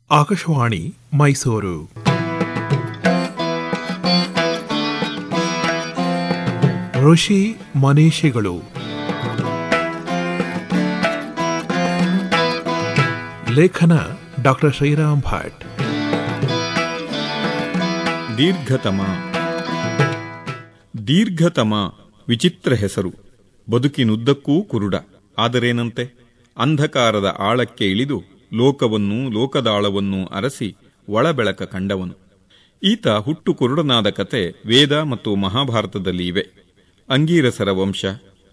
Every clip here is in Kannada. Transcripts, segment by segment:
ಆಕಾಶವಾಣಿ ಮೈಸೂರು. ಋಷಿ ಮನೀಷಿಗಳು. ಲೇಖನ ಡಾಕ್ಟರ್ ಶ್ರೀರಾಮ್ ಭಟ್. ದೀರ್ಘತಮ ವಿಚಿತ್ರ ಹೆಸರು. ಬದುಕಿನುದ್ದಕ್ಕೂ ಕುರುಡ. ಆದರೇನಂತೆ? ಅಂಧಕಾರದ ಆಳಕ್ಕೆ ಇಳಿದು ಲೋಕವನ್ನೂ ಲೋಕದಾಳವನ್ನೂ ಅರಸಿ ಒಳಬೆಳಕ ಕಂಡವನು. ಈತ ಹುಟ್ಟು ಕುರುಡನಾದ ಕತೆ ವೇದ ಮತ್ತು ಮಹಾಭಾರತದಲ್ಲಿ ಇವೆ. ಅಂಗೀರಸರ ವಂಶ.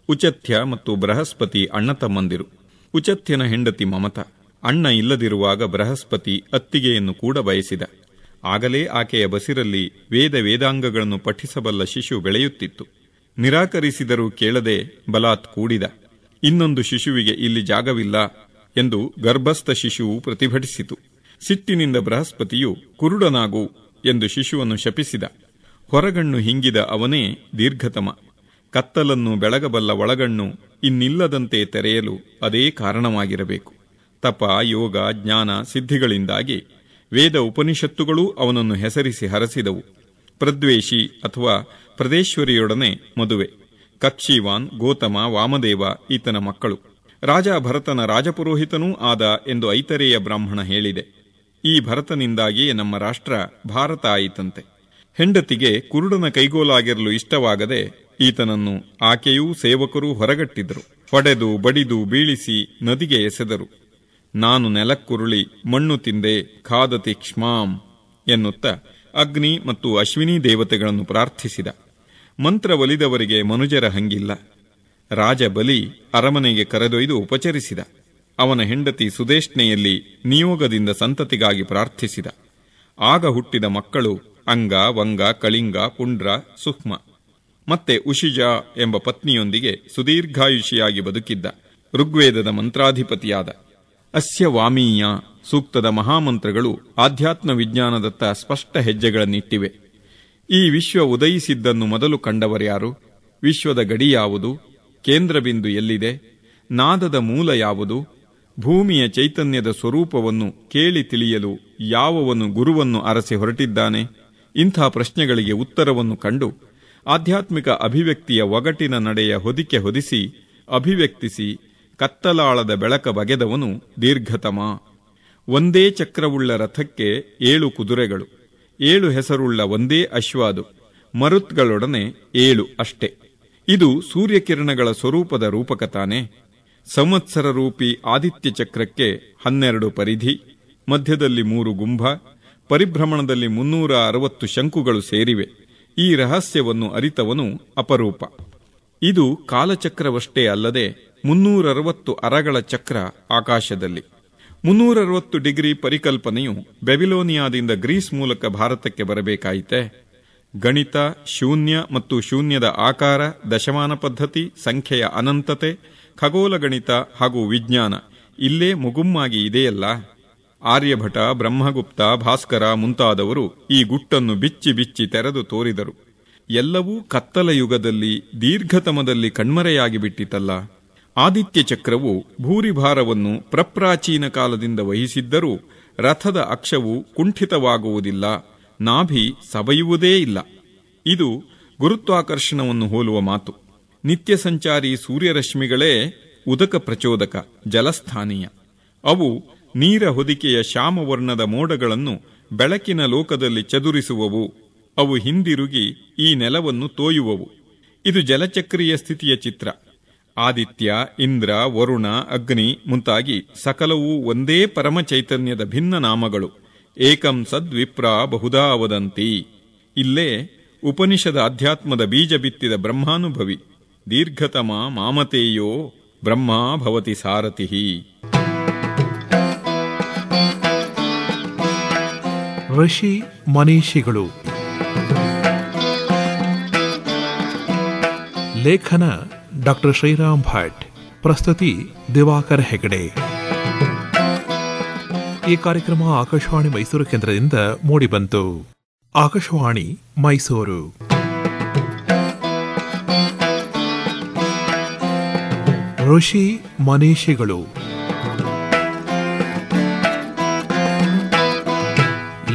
ಉಚಥ್ಯ ಮತ್ತು ಬೃಹಸ್ಪತಿ ಅಣ್ಣತಮ್ಮಂದಿರು. ಉಚಥ್ಯನ ಹೆಂಡತಿ ಮಮತ. ಅಣ್ಣ ಇಲ್ಲದಿರುವಾಗ ಬೃಹಸ್ಪತಿ ಅತ್ತಿಗೆಯನ್ನು ಕೂಡ ಬಯಸಿದ. ಆಗಲೇ ಆಕೆಯ ಬಸಿರಲ್ಲಿ ವೇದಾಂಗಗಳನ್ನು ಪಠಿಸಬಲ್ಲ ಶಿಶು ಬೆಳೆಯುತ್ತಿತ್ತು. ನಿರಾಕರಿಸಿದರೂ ಕೇಳದೆ ಬಲಾತ್ ಕೂಡಿದ. ಇನ್ನೊಂದು ಶಿಶುವಿಗೆ ಇಲ್ಲಿ ಜಾಗವಿಲ್ಲ ಎಂದು ಗರ್ಭಸ್ಥ ಶಿಶುವು ಪ್ರತಿಭಟಿಸಿತು. ಸಿಟ್ಟಿನಿಂದ ಬೃಹಸ್ಪತಿಯು ಕುರುಡನಾಗು ಎಂದು ಶಿಶುವನ್ನು ಶಪಿಸಿದ. ಹೊರಗಣ್ಣು ಹಿಂಗಿದ ಅವನೇ ದೀರ್ಘತಮ. ಕತ್ತಲನ್ನು ಬೆಳಗಬಲ್ಲ ಒಳಗಣ್ಣು ಇನ್ನಿಲ್ಲದಂತೆ ತೆರೆಯಲು ಅದೇ ಕಾರಣವಾಗಿರಬೇಕು. ತಪ, ಯೋಗ, ಜ್ಞಾನ, ಸಿದ್ಧಿಗಳಿಂದಾಗಿ ವೇದ ಉಪನಿಷತ್ತುಗಳೂ ಅವನನ್ನು ಹೆಸರಿಸಿ ಹರಸಿದವು. ಪ್ರದ್ವೇಷಿ ಅಥವಾ ಪ್ರದೇಶ್ವರಿಯೊಡನೆ ಮದುವೆ. ಕಕ್ಷಿವಾನ್, ಗೋತಮ, ವಾಮದೇವ ಈತನ ಮಕ್ಕಳು. ರಾಜ ಭರತನ ರಾಜಪುರೋಹಿತನೂ ಆದ ಎಂದು ಐತರೇಯ ಬ್ರಾಹ್ಮಣ ಹೇಳಿದೆ. ಈ ಭರತನಿಂದಾಗಿಯೇ ನಮ್ಮ ರಾಷ್ಟ್ರ ಭಾರತ ಆಯಿತಂತೆ. ಹೆಂಡತಿಗೆ ಕುರುಡನ ಕೈಗೋಲಾಗಿರಲು ಇಷ್ಟವಾಗದೆ ಈತನನ್ನು ಆಕೆಯೂ ಸೇವಕರೂ ಹೊರಗಟ್ಟಿದರು. ಹೊಡೆದು ಬಡಿದು ಬೀಳಿಸಿ ನದಿಗೆ ಎಸೆದರು. ನಾನು ನೆಲಕ್ಕುರುಳಿ ಮಣ್ಣು ತಿಂದೆ ಖಾದತಿ ಕ್ಷ್ಮಾಂ ಎನ್ನುತ್ತ ಅಗ್ನಿ ಮತ್ತು ಅಶ್ವಿನಿ ದೇವತೆಗಳನ್ನು ಪ್ರಾರ್ಥಿಸಿದ. ಮಂತ್ರ ಒಲಿದವರಿಗೆ ಮನುಜರ ಹಂಗಿಲ್ಲ. ರಾಜ ಬಲಿ ಅರಮನೆಗೆ ಕರೆದೊಯ್ದು ಉಪಚರಿಸಿದ. ಅವನ ಹೆಂಡತಿ ಸುದೇಶ್ನೆಯಲ್ಲಿ ನಿಯೋಗದಿಂದ ಸಂತತಿಗಾಗಿ ಪ್ರಾರ್ಥಿಸಿದ. ಆಗ ಹುಟ್ಟಿದ ಮಕ್ಕಳು ಅಂಗ, ವಂಗ, ಕಳಿಂಗ, ಪುಂಡ್ರ, ಸುಹ್ಮ. ಮತ್ತೆ ಉಷಿಜ ಎಂಬ ಪತ್ನಿಯೊಂದಿಗೆ ಸುದೀರ್ಘಾಯುಷಿಯಾಗಿ ಬದುಕಿದ್ದ. ಋಗ್ವೇದದ ಮಂತ್ರಾಧಿಪತಿಯಾದ. ಅಸ್ಯ ವಾಮೀಯ ಸೂಕ್ತದ ಮಹಾಮಂತ್ರಗಳು ಆಧ್ಯಾತ್ಮ ವಿಜ್ಞಾನದತ್ತ ಸ್ಪಷ್ಟ ಹೆಜ್ಜೆಗಳನ್ನಿಟ್ಟಿವೆ. ಈ ವಿಶ್ವ ಉದಯಿಸಿದ್ದನ್ನು ಮೊದಲು ಕಂಡವರ್ಯಾರು? ವಿಶ್ವದ ಗಡಿ ಯಾವುದು? ಕೇಂದ್ರ ಬಿಂದು ಎಲ್ಲಿದೆ? ನಾದದ ಮೂಲ ಯಾವುದು? ಭೂಮಿಯ ಚೈತನ್ಯದ ಸ್ವರೂಪವನ್ನು ಕೇಳಿ ತಿಳಿಯಲು ಯಾವವನು ಗುರುವನ್ನು ಅರಸಿ ಹೊರಟಿದ್ದಾನೆ? ಇಂಥ ಪ್ರಶ್ನೆಗಳಿಗೆ ಉತ್ತರವನ್ನು ಕಂಡು ಆಧ್ಯಾತ್ಮಿಕ ಅಭಿವ್ಯಕ್ತಿಯ ಒಗಟಿನ ನಡೆಯ ಹೊದಿಕೆ ಹೊದಿಸಿ ಅಭಿವ್ಯಕ್ತಿಸಿ ಕತ್ತಲಾಳದ ಬೆಳಕ ಬಗೆದವನು ದೀರ್ಘತಮ. ಒಂದೇ ಚಕ್ರವುಳ್ಳ ರಥಕ್ಕೆ 7 ಕುದುರೆಗಳು, 7 ಹೆಸರುಳ್ಳ ಒಂದೇ ಅಶ್ವಾದು, ಮರುತ್ಗಳೊಡನೆ 7 ಅಷ್ಟೇ. ಇದು ಸೂರ್ಯಕಿರಣಗಳ ಸ್ವರೂಪದ ರೂಪಕ ತಾನೆ. ಸಂವತ್ಸರ ರೂಪಿ ಆದಿತ್ಯ ಚಕ್ರಕ್ಕೆ 12 ಪರಿಧಿ, ಮಧ್ಯದಲ್ಲಿ 3 ಗುಂಭ, ಪರಿಭ್ರಮಣದಲ್ಲಿ 360 ಶಂಕುಗಳು ಸೇರಿವೆ. ಈ ರಹಸ್ಯವನ್ನು ಅರಿತವನು ಅಪರೂಪ. ಇದು ಕಾಲಚಕ್ರವಷ್ಟೇ ಅಲ್ಲದೆ 360 ಅರಗಳ ಚಕ್ರ ಆಕಾಶದಲ್ಲಿ. 360 ಡಿಗ್ರಿ ಪರಿಕಲ್ಪನೆಯು ಬೆಬಿಲೋನಿಯಾದಿಂದ ಗ್ರೀಸ್ ಮೂಲಕ ಭಾರತಕ್ಕೆ ಬರಬೇಕಾಯಿತೆ. ಗಣಿತ, ಶೂನ್ಯ ಮತ್ತು ಶೂನ್ಯದ ಆಕಾರ, ದಶಮಾನ ಪದ್ಧತಿ, ಸಂಖ್ಯೆಯ ಅನಂತತೆ, ಖಗೋಳ ಗಣಿತ ಹಾಗೂ ವಿಜ್ಞಾನ ಇಲ್ಲೇ ಮುಗುಮ್ಮಾಗಿ ಇದೆಯಲ್ಲ. ಆರ್ಯಭಟ, ಬ್ರಹ್ಮಗುಪ್ತ, ಭಾಸ್ಕರ ಮುಂತಾದವರು ಈ ಗುಟ್ಟನ್ನು ಬಿಚ್ಚಿ ಬಿಚ್ಚಿ ತೆರೆದು ತೋರಿದರು. ಎಲ್ಲವೂ ಕತ್ತಲ ಯುಗದಲ್ಲಿ ದೀರ್ಘತಮದಲ್ಲಿ ಕಣ್ಮರೆಯಾಗಿ ಬಿಟ್ಟಿತಲ್ಲ. ಆದಿತ್ಯ ಚಕ್ರವು ಭೂರಿಭಾರವನ್ನು ಪ್ರಪ್ರಾಚೀನ ಕಾಲದಿಂದ ವಹಿಸಿದ್ದರೂ ರಥದ ಅಕ್ಷವು ಕುಂಠಿತವಾಗುವುದಿಲ್ಲ, ನಾಭಿ ಸವೆಯುವುದೇ ಇಲ್ಲ. ಇದು ಗುರುತ್ವಾಕರ್ಷಣವನ್ನು ಹೋಲುವ ಮಾತು. ನಿತ್ಯ ಸಂಚಾರಿ ಸೂರ್ಯರಶ್ಮಿಗಳೇ ಉದಕ ಪ್ರಚೋದಕ, ಜಲಸ್ಥಾನೀಯ. ಅವು ನೀರ ಹೊದಿಕೆಯ ಶ್ಯಾಮವರ್ಣದ ಮೋಡಗಳನ್ನು ಬೆಳಕಿನ ಲೋಕದಲ್ಲಿ ಚದುರಿಸುವವು. ಅವು ಹಿಂದಿರುಗಿ ಈ ನೆಲವನ್ನು ತೋಯುವವು. ಇದು ಜಲಚಕ್ರೀಯ ಸ್ಥಿತಿಯ ಚಿತ್ರ. ಆದಿತ್ಯ, ಇಂದ್ರ, ವರುಣ, ಅಗ್ನಿ ಮುಂತಾಗಿ ಸಕಲವೂ ಒಂದೇ ಪರಮ ಚೈತನ್ಯದ ಭಿನ್ನ ನಾಮಗಳು. ಏಕಂ ಸದ್ವಿಪ್ರ ಬಹುಧಾ ವದಂತಿ. ಇಲ್ಲೇ ಉಪನಿಷದ ಅಧ್ಯಾತ್ಮದ ಬೀಜ ಬಿತ್ತಿದ ಬ್ರಹ್ಮಾನುಭವಿ ದೀರ್ಘತಮ ಮಾಮತೇಯೋ ಬ್ರಹ್ಮ ಭವತಿ ಸಾರಥಿಃ. ಋಷಿ ಮನೀಷಿಗಳು. ಲೇಖನ ಡಾಕ್ಟರ್ ಶ್ರೀರಾಮ್ ಭಟ್. ಪ್ರಸ್ತುತಿ ದಿವಾಕರ್ ಹೆಗಡೆ. ಈ ಕಾರ್ಯಕ್ರಮ ಆಕಾಶವಾಣಿ ಮೈಸೂರು ಕೇಂದ್ರದಿಂದ ಮೂಡಿಬಂತು. ಆಕಾಶವಾಣಿ ಮೈಸೂರು. ಋಷಿ ಮನೀಷಿಗಳು.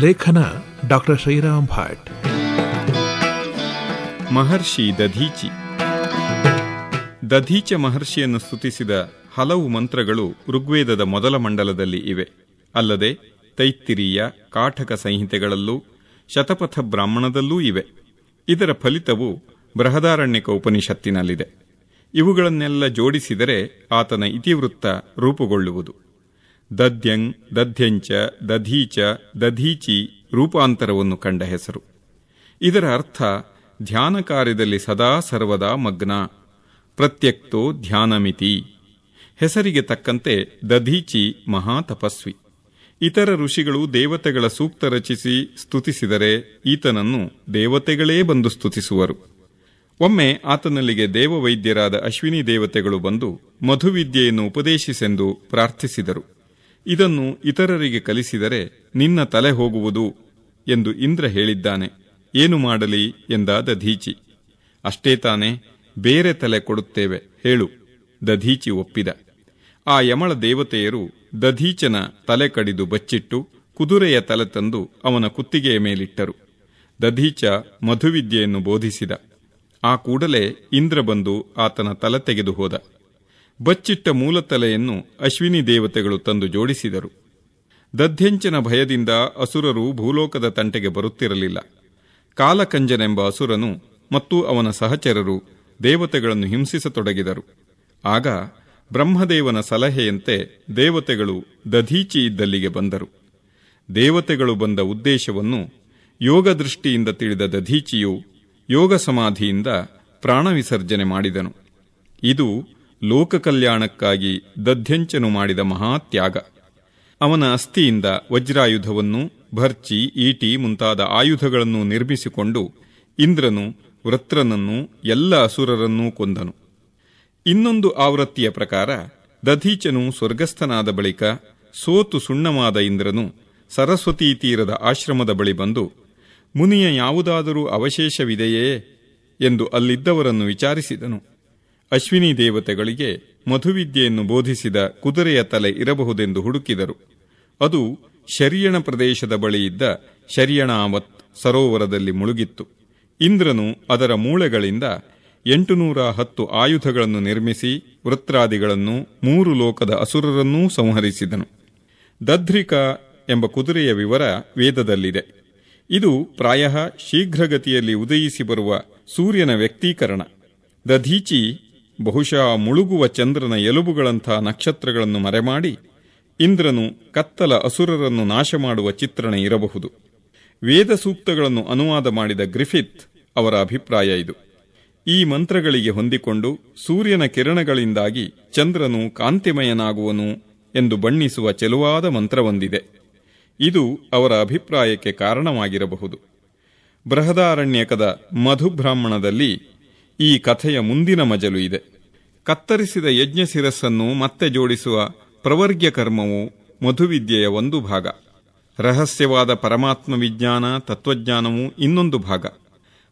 ಲೇಖನ ಡಾಕ್ಟರ್ ಶ್ರೀರಾಮ್ ಭಟ್. ಮಹರ್ಷಿ ದಧೀಚಿ. ದಧೀಚ ಮಹರ್ಷಿಯನ್ನು ಸ್ತುತಿಸಿದ ಹಲವು ಮಂತ್ರಗಳು ಋಗ್ವೇದದ ಮೊದಲ ಮಂಡಲದಲ್ಲಿ ಇವೆ. ಅಲ್ಲದೆ ತೈತ್ತಿರೀಯ, ಕಾಠಕ ಸಂಹಿತೆಗಳಲ್ಲೂ ಶತಪಥ ಬ್ರಾಹ್ಮಣದಲ್ಲೂ ಇವೆ. ಇದರ ಫಲಿತವು ಬೃಹದಾರಣ್ಯಕ ಉಪನಿಷತ್ತಿನಲ್ಲಿದೆ. ಇವುಗಳನ್ನೆಲ್ಲ ಜೋಡಿಸಿದರೆ ಆತನ ಇತಿವೃತ್ತ ರೂಪುಗೊಳ್ಳುವುದು. ದದ್ಯಂಗ್, ದಧ್ಯಂಚ, ದಧೀಚ, ದಧೀಚಿ ರೂಪಾಂತರವನ್ನು ಕಂಡ ಹೆಸರು. ಇದರ ಅರ್ಥ ಧ್ಯಾನ ಕಾರ್ಯದಲ್ಲಿ ಸದಾ ಸರ್ವದಾ ಮಗ್ನ, ಪ್ರತ್ಯಕ್ತೋ ಧ್ಯಾನಮಿತಿ. ಹೆಸರಿಗೆ ತಕ್ಕಂತೆ ದಧೀಚಿ ಮಹಾತಪಸ್ವಿ. ಇತರ ಋಷಿಗಳು ದೇವತೆಗಳ ಸೂಕ್ತ ರಚಿಸಿ ಸ್ತುತಿಸಿದರೆ ಈತನನ್ನು ದೇವತೆಗಳೇ ಬಂದು ಸ್ತುತಿಸುವರು. ಒಮ್ಮೆ ಆತನಲ್ಲಿಗೆ ದೇವವೈದ್ಯರಾದ ಅಶ್ವಿನಿ ದೇವತೆಗಳು ಬಂದು ಮಧುವಿದ್ಯೆಯನ್ನು ಉಪದೇಶಿಸೆಂದು ಪ್ರಾರ್ಥಿಸಿದರು. ಇದನ್ನು ಇತರರಿಗೆ ಕಲಿಸಿದರೆ ನಿನ್ನ ತಲೆ ಹೋಗುವುದು ಎಂದು ಇಂದ್ರ ಹೇಳಿದ್ದಾನೆ. ಏನು ಮಾಡಲಿ ಎಂದ ದಧೀಚಿ. ಅಷ್ಟೇ ತಾನೇ, ಬೇರೆ ತಲೆ ಕೊಡುತ್ತೇವೆ, ಹೇಳು. ದಧೀಚಿ ಒಪ್ಪಿದ. ಆ ಯಮಳ ದೇವತೆಯರು ದಧೀಚನ ತಲೆ ಕಡಿದು ಬಚ್ಚಿಟ್ಟು ಕುದುರೆಯ ತಲೆ ತಂದು ಅವನ ಕುತ್ತಿಗೆಯ ಮೇಲಿಟ್ಟರು. ದಧೀಚ ಮಧುವಿದ್ಯೆಯನ್ನು ಬೋಧಿಸಿದ. ಆ ಕೂಡಲೇ ಇಂದ್ರ ಬಂದು ಆತನ ತಲೆ ತೆಗೆದು ಹೋದ. ಬಚ್ಚಿಟ್ಟ ಮೂಲ ತಲೆಯನ್ನು ಅಶ್ವಿನಿ ದೇವತೆಗಳು ತಂದು ಜೋಡಿಸಿದರು. ದಧ್ಯಂಚನ ಭಯದಿಂದ ಅಸುರರು ಭೂಲೋಕದ ತಂಟೆಗೆ ಬರುತ್ತಿರಲಿಲ್ಲ. ಕಾಲಕಂಜನೆಂಬ ಅಸುರನು ಮತ್ತು ಅವನ ಸಹಚರರು ದೇವತೆಗಳನ್ನು ಹಿಂಸಿಸತೊಡಗಿದರು. ಆಗ ಬ್ರಹ್ಮದೇವನ ಸಲಹೆಯಂತೆ ದೇವತೆಗಳು ದಧೀಚಿ ಇದ್ದಲ್ಲಿಗೆ ಬಂದರು. ದೇವತೆಗಳು ಬಂದ ಉದ್ದೇಶವನ್ನು ಯೋಗ ದೃಷ್ಟಿಯಿಂದ ತಿಳಿದ ದಧೀಚಿಯು ಯೋಗ ಸಮಾಧಿಯಿಂದ ಪ್ರಾಣ ವಿಸರ್ಜನೆ ಮಾಡಿದನು. ಇದು ಲೋಕ ಕಲ್ಯಾಣಕ್ಕಾಗಿ ದಧ್ಯಂಚನು ಮಾಡಿದ ಮಹಾತ್ಯಾಗ. ಅವನ ಅಸ್ಥಿಯಿಂದ ವಜ್ರಾಯುಧವನ್ನು, ಭರ್ಚಿ, ಈಟಿ ಮುಂತಾದ ಆಯುಧಗಳನ್ನು ನಿರ್ಮಿಸಿಕೊಂಡು ಇಂದ್ರನು, ವೃತ್ರನನ್ನು, ಎಲ್ಲ ಅಸುರರನ್ನೂ ಕೊಂದನು. ಇನ್ನೊಂದು ಆವೃತ್ತಿಯ ಪ್ರಕಾರ ದಧೀಚನು ಸ್ವರ್ಗಸ್ಥನಾದ ಬಳಿಕ ಸೋತು ಸುಣ್ಣವಾದ ಇಂದ್ರನು ಸರಸ್ವತೀ ತೀರದ ಆಶ್ರಮದ ಬಳಿ ಬಂದು, ಮುನಿಯ ಯಾವುದಾದರೂ ಅವಶೇಷವಿದೆಯೇ ಎಂದು ಅಲ್ಲಿದ್ದವರನ್ನು ವಿಚಾರಿಸಿದನು. ಅಶ್ವಿನಿ ದೇವತೆಗಳಿಗೆ ಮಧುವಿದ್ಯೆಯನ್ನು ಬೋಧಿಸಿದ ಕುದುರೆಯ ತಲೆ ಇರಬಹುದೆಂದು ಹುಡುಕಿದರು. ಅದು ಶರ್ಯಣ ಪ್ರದೇಶದ ಬಳಿ ಇದ್ದ ಶರ್ಯಣಾವತ್ ಸರೋವರದಲ್ಲಿ ಮುಳುಗಿತ್ತು. ಇಂದ್ರನು ಅದರ ಮೂಳೆಗಳಿಂದ 810 ಆಯುಧಗಳನ್ನು ನಿರ್ಮಿಸಿ ವೃತ್ರಾದಿಗಳನ್ನು 3 ಲೋಕದ ಅಸುರರನ್ನೂ ಸಂಹರಿಸಿದನು. ದಧ್ರಿಕ ಎಂಬ ಕುದುರೆಯ ವಿವರ ವೇದದಲ್ಲಿದೆ. ಇದು ಪ್ರಾಯಃ ಶೀಘ್ರಗತಿಯಲ್ಲಿ ಉದಯಿಸಿ ಬರುವ ಸೂರ್ಯನ ವ್ಯಕ್ತೀಕರಣ. ದಧೀಚಿ ಬಹುಶಃ ಮುಳುಗುವ ಚಂದ್ರನ ಎಲುಬುಗಳಂಥ ನಕ್ಷತ್ರಗಳನ್ನು ಮರೆಮಾಡಿ ಇಂದ್ರನು ಕತ್ತಲ ಅಸುರರನ್ನು ನಾಶ ಮಾಡುವ ಚಿತ್ರಣ ಇರಬಹುದು. ವೇದ ಸೂಕ್ತಗಳನ್ನು ಅನುವಾದ ಮಾಡಿದ ಗ್ರಿಫಿತ್ ಅವರ ಅಭಿಪ್ರಾಯ ಇದು. ಈ ಮಂತ್ರಗಳಿಗೆ ಹೊಂದಿಕೊಂಡು ಸೂರ್ಯನ ಕಿರಣಗಳಿಂದಾಗಿ ಚಂದ್ರನು ಕಾಂತಿಮಯನಾಗುವನು ಎಂದು ಬಣ್ಣಿಸುವ ಚೆಲುವಾದ ಮಂತ್ರವೊಂದಿದೆ. ಇದು ಅವರ ಅಭಿಪ್ರಾಯಕ್ಕೆ ಕಾರಣವಾಗಿರಬಹುದು. ಬೃಹದಾರಣ್ಯಕದ ಮಧುಬ್ರಾಹ್ಮಣದಲ್ಲಿ ಈ ಕಥೆಯ ಮುಂದಿನ ಮಜಲು ಇದೆ. ಕತ್ತರಿಸಿದ ಯಜ್ಞ ಶಿರಸ್ಸನ್ನು ಮತ್ತೆ ಜೋಡಿಸುವ ಪ್ರವರ್ಗ್ಯ ಕರ್ಮವು ಮಧುವಿದ್ಯೆಯ ಒಂದು ಭಾಗ. ರಹಸ್ಯವಾದ ಪರಮಾತ್ಮ ವಿಜ್ಞಾನ, ತತ್ವಜ್ಞಾನವು ಇನ್ನೊಂದು ಭಾಗ.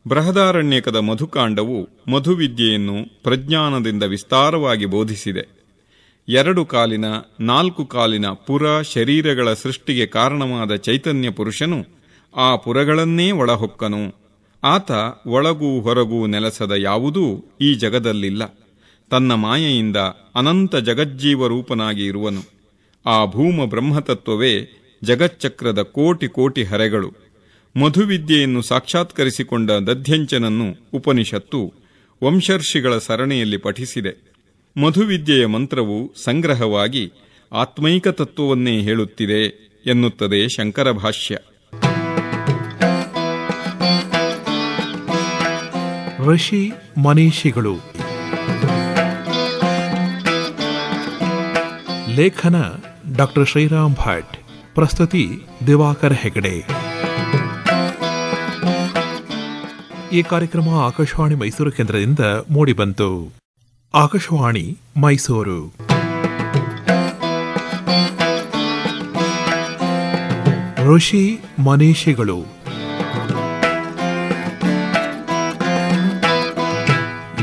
ಬೃಹದಾರಣ್ಯಕದ ಮಧುಕಾಂಡವು ಮಧುವಿದ್ಯೆಯನ್ನು ಪ್ರಜ್ಞಾನದಿಂದ ವಿಸ್ತಾರವಾಗಿ ಬೋಧಿಸಿದೆ. 2 ಕಾಲಿನ 4 ಕಾಲಿನ ಪುರ ಶರೀರಗಳ ಸೃಷ್ಟಿಗೆ ಕಾರಣವಾದ ಚೈತನ್ಯ ಪುರುಷನು ಆ ಪುರಗಳನ್ನೇ ಒಳಹೊಕ್ಕನು. ಆತ ಒಳಗೂ ಹೊರಗೂ ನೆಲೆಸದ ಯಾವುದೂ ಈ ಜಗದಲ್ಲಿಲ್ಲ. ತನ್ನ ಮಾಯೆಯಿಂದ ಅನಂತ ಜಗಜ್ಜೀವ ರೂಪನಾಗಿ ಇರುವನು. ಆ ಭೂಮ ಬ್ರಹ್ಮತತ್ವವೇ ಜಗಚ್ಚಕ್ರದ ಕೋಟಿ ಕೋಟಿ ಹರೆಗಳು. ಮಧುವಿದ್ಯೆಯನ್ನು ಸಾಕ್ಷಾತ್ಕರಿಸಿಕೊಂಡ ದಧ್ಯಂಚನನ್ನು ಉಪನಿಷತ್ತು ವಂಶರ್ಷಿಗಳ ಸರಣಿಯಲ್ಲಿ ಪಠಿಸಿದೆ. ಮಧುವಿದ್ಯೆಯ ಮಂತ್ರವು ಸಂಗ್ರಹವಾಗಿ ಆತ್ಮೈಕ ತತ್ವವನ್ನೇ ಹೇಳುತ್ತಿದೆ ಎನ್ನುತ್ತದೆ ಶಂಕರ ಭಾಷ್ಯ. ಋಷಿ ಮನೀಷಿಗಳು. ಲೇಖನ ಡಾಕ್ಟರ್ ಶ್ರೀರಾಮ್ ಭಟ್. ಪ್ರಸ್ತುತಿ ದಿವಾಕರ್ ಹೆಗಡೆ. ಈ ಕಾರ್ಯಕ್ರಮ ಆಕಾಶವಾಣಿ ಮೈಸೂರು ಕೇಂದ್ರದಿಂದ ಮೂಡಿಬಂತು. ಆಕಾಶವಾಣಿ ಮೈಸೂರು. ಋಷಿ ಮನೀಷಿಗಳು.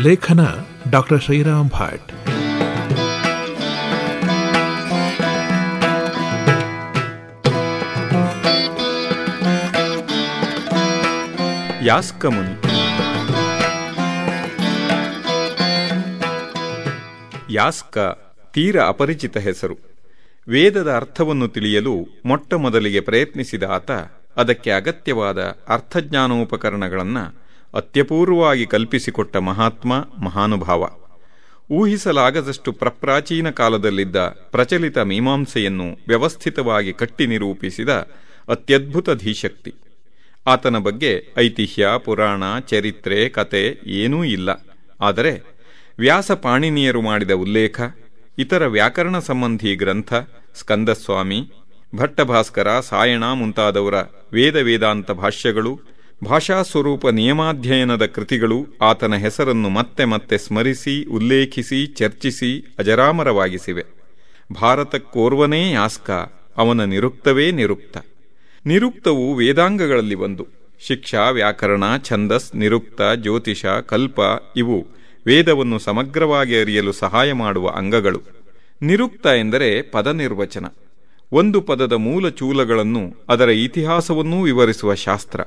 ಲೇಖನ ಡಾಕ್ಟರ್ ಶ್ರೀರಾಮ್ ಭಟ್. ಯಾಸ್ಕ ಮುನಿ. ಯಾಸ್ಕ ತೀರ ಅಪರಿಚಿತ ಹೆಸರು. ವೇದದ ಅರ್ಥವನ್ನು ತಿಳಿಯಲು ಮೊಟ್ಟ ಮೊದಲಿಗೆ ಪ್ರಯತ್ನಿಸಿದ ಆತ ಅದಕ್ಕೆ ಅಗತ್ಯವಾದ ಅರ್ಥಜ್ಞಾನೋಪಕರಣಗಳನ್ನು ಅತ್ಯಪೂರ್ವವಾಗಿ ಕಲ್ಪಿಸಿಕೊಟ್ಟ ಮಹಾತ್ಮ, ಮಹಾನುಭಾವ. ಊಹಿಸಲಾಗದಷ್ಟು ಪ್ರಪ್ರಾಚೀನ ಕಾಲದಲ್ಲಿದ್ದ ಪ್ರಚಲಿತ ಮೀಮಾಂಸೆಯನ್ನು ವ್ಯವಸ್ಥಿತವಾಗಿ ಕಟ್ಟಿ ನಿರೂಪಿಸಿದ ಅತ್ಯದ್ಭುತ ಧೀಶಕ್ತಿ. ಆತನ ಬಗ್ಗೆ ಐತಿಹ್ಯ, ಪುರಾಣ, ಚರಿತ್ರೆ, ಕತೆ ಏನೂ ಇಲ್ಲ. ಆದರೆ ವ್ಯಾಸ ಪಾಣಿನಿಯರು ಮಾಡಿದ ಉಲ್ಲೇಖ, ಇತರ ವ್ಯಾಕರಣ ಸಂಬಂಧಿ ಗ್ರಂಥ, ಸ್ಕಂದಸ್ವಾಮಿ, ಭಟ್ಟಭಾಸ್ಕರ, ಸಾಯಣ ಮುಂತಾದವರ ವೇದಾಂತ ಭಾಷ್ಯಗಳು, ಭಾಷಾಸ್ವರೂಪ ನಿಯಮಾಧ್ಯಯನದ ಕೃತಿಗಳು ಆತನ ಹೆಸರನ್ನು ಮತ್ತೆ ಮತ್ತೆ ಸ್ಮರಿಸಿ, ಉಲ್ಲೇಖಿಸಿ, ಚರ್ಚಿಸಿ ಅಜರಾಮರವಾಗಿಸಿವೆ. ಭಾರತಕ್ಕೋರ್ವನೇ ಯಾಸ್ಕ, ಅವನ ನಿರುಕ್ತವೇ ನಿರುಕ್ತ. ನಿರುಕ್ತವು ವೇದಾಂಗಗಳಲ್ಲಿ ಒಂದು. ಶಿಕ್ಷಾ, ವ್ಯಾಕರಣ, ಛಂದಸ್, ನಿರುಕ್ತ, ಜ್ಯೋತಿಷ, ಕಲ್ಪ ಇವು ವೇದವನ್ನು ಸಮಗ್ರವಾಗಿ ಅರಿಯಲು ಸಹಾಯ ಮಾಡುವ ಅಂಗಗಳು. ನಿರುಕ್ತ ಎಂದರೆ ಪದ ನಿರ್ವಚನ. ಒಂದು ಪದದ ಮೂಲ ಚೂಲಗಳನ್ನು, ಅದರ ಇತಿಹಾಸವನ್ನೂ ವಿವರಿಸುವ ಶಾಸ್ತ್ರ.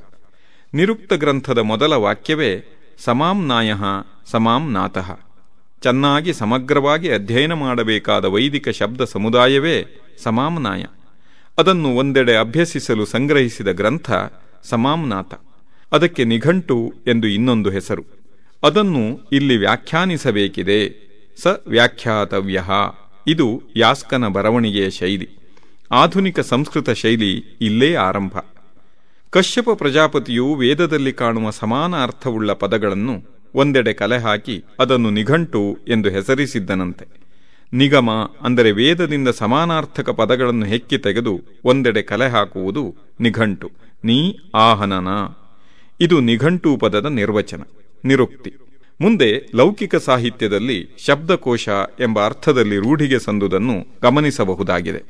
ನಿರುಕ್ತ ಗ್ರಂಥದ ಮೊದಲ ವಾಕ್ಯವೇ ಸಮಾಂ ನಾಯಃ ಸಮಾಂ ನಾತಃ. ಚೆನ್ನಾಗಿ ಸಮಗ್ರವಾಗಿ ಅಧ್ಯಯನ ಮಾಡಬೇಕಾದ ವೈದಿಕ ಶಬ್ದ ಸಮುದಾಯವೇ ಸಮಾಂ ನಾಯ. ಅದನ್ನು ಒಂದೆಡೆ ಅಭ್ಯಸಿಸಲು ಸಂಗ್ರಹಿಸಿದ ಗ್ರಂಥ ಸಮಾಂನಾಥ. ಅದಕ್ಕೆ ನಿಘಂಟು ಎಂದು ಇನ್ನೊಂದು ಹೆಸರು. ಅದನ್ನು ಇಲ್ಲಿ ವ್ಯಾಖ್ಯಾನಿಸಬೇಕಿದೆ. ಸ ವ್ಯಾಖ್ಯಾತವ್ಯ. ಇದು ಯಾಸ್ಕನ ಬರವಣಿಗೆಯ ಶೈಲಿ. ಆಧುನಿಕ ಸಂಸ್ಕೃತ ಶೈಲಿ ಇಲ್ಲೇ ಆರಂಭ. ಕಶ್ಯಪ ಪ್ರಜಾಪತಿಯು ವೇದದಲ್ಲಿ ಕಾಣುವ ಸಮಾನ ಅರ್ಥವುಳ್ಳ ಪದಗಳನ್ನು ಒಂದೆಡೆ ಕಲೆ ಹಾಕಿ ಅದನ್ನು ನಿಘಂಟು ಎಂದು ಹೆಸರಿಸಿದ್ದನಂತೆ. ನಿಗಮ ಅಂದರೆ ವೇದದಿಂದ ಸಮಾನಾರ್ಥಕ ಪದಗಳನ್ನು ಹೆಕ್ಕಿ ತೆಗೆದು ಒಂದೆಡೆ ಕಲೆ ಹಾಕುವುದು ನಿಘಂಟು. ನೀ ಆಹನನ. ಇದು ನಿಘಂಟು ಪದದ ನಿರ್ವಚನ, ನಿರುಕ್ತಿ. ಮುಂದೆ ಲೌಕಿಕ ಸಾಹಿತ್ಯದಲ್ಲಿ ಶಬ್ದಕೋಶ ಎಂಬ ಅರ್ಥದಲ್ಲಿ ರೂಢಿಗೆ ಸಂದುದನ್ನು ಗಮನಿಸಬಹುದಾಗಿದೆ.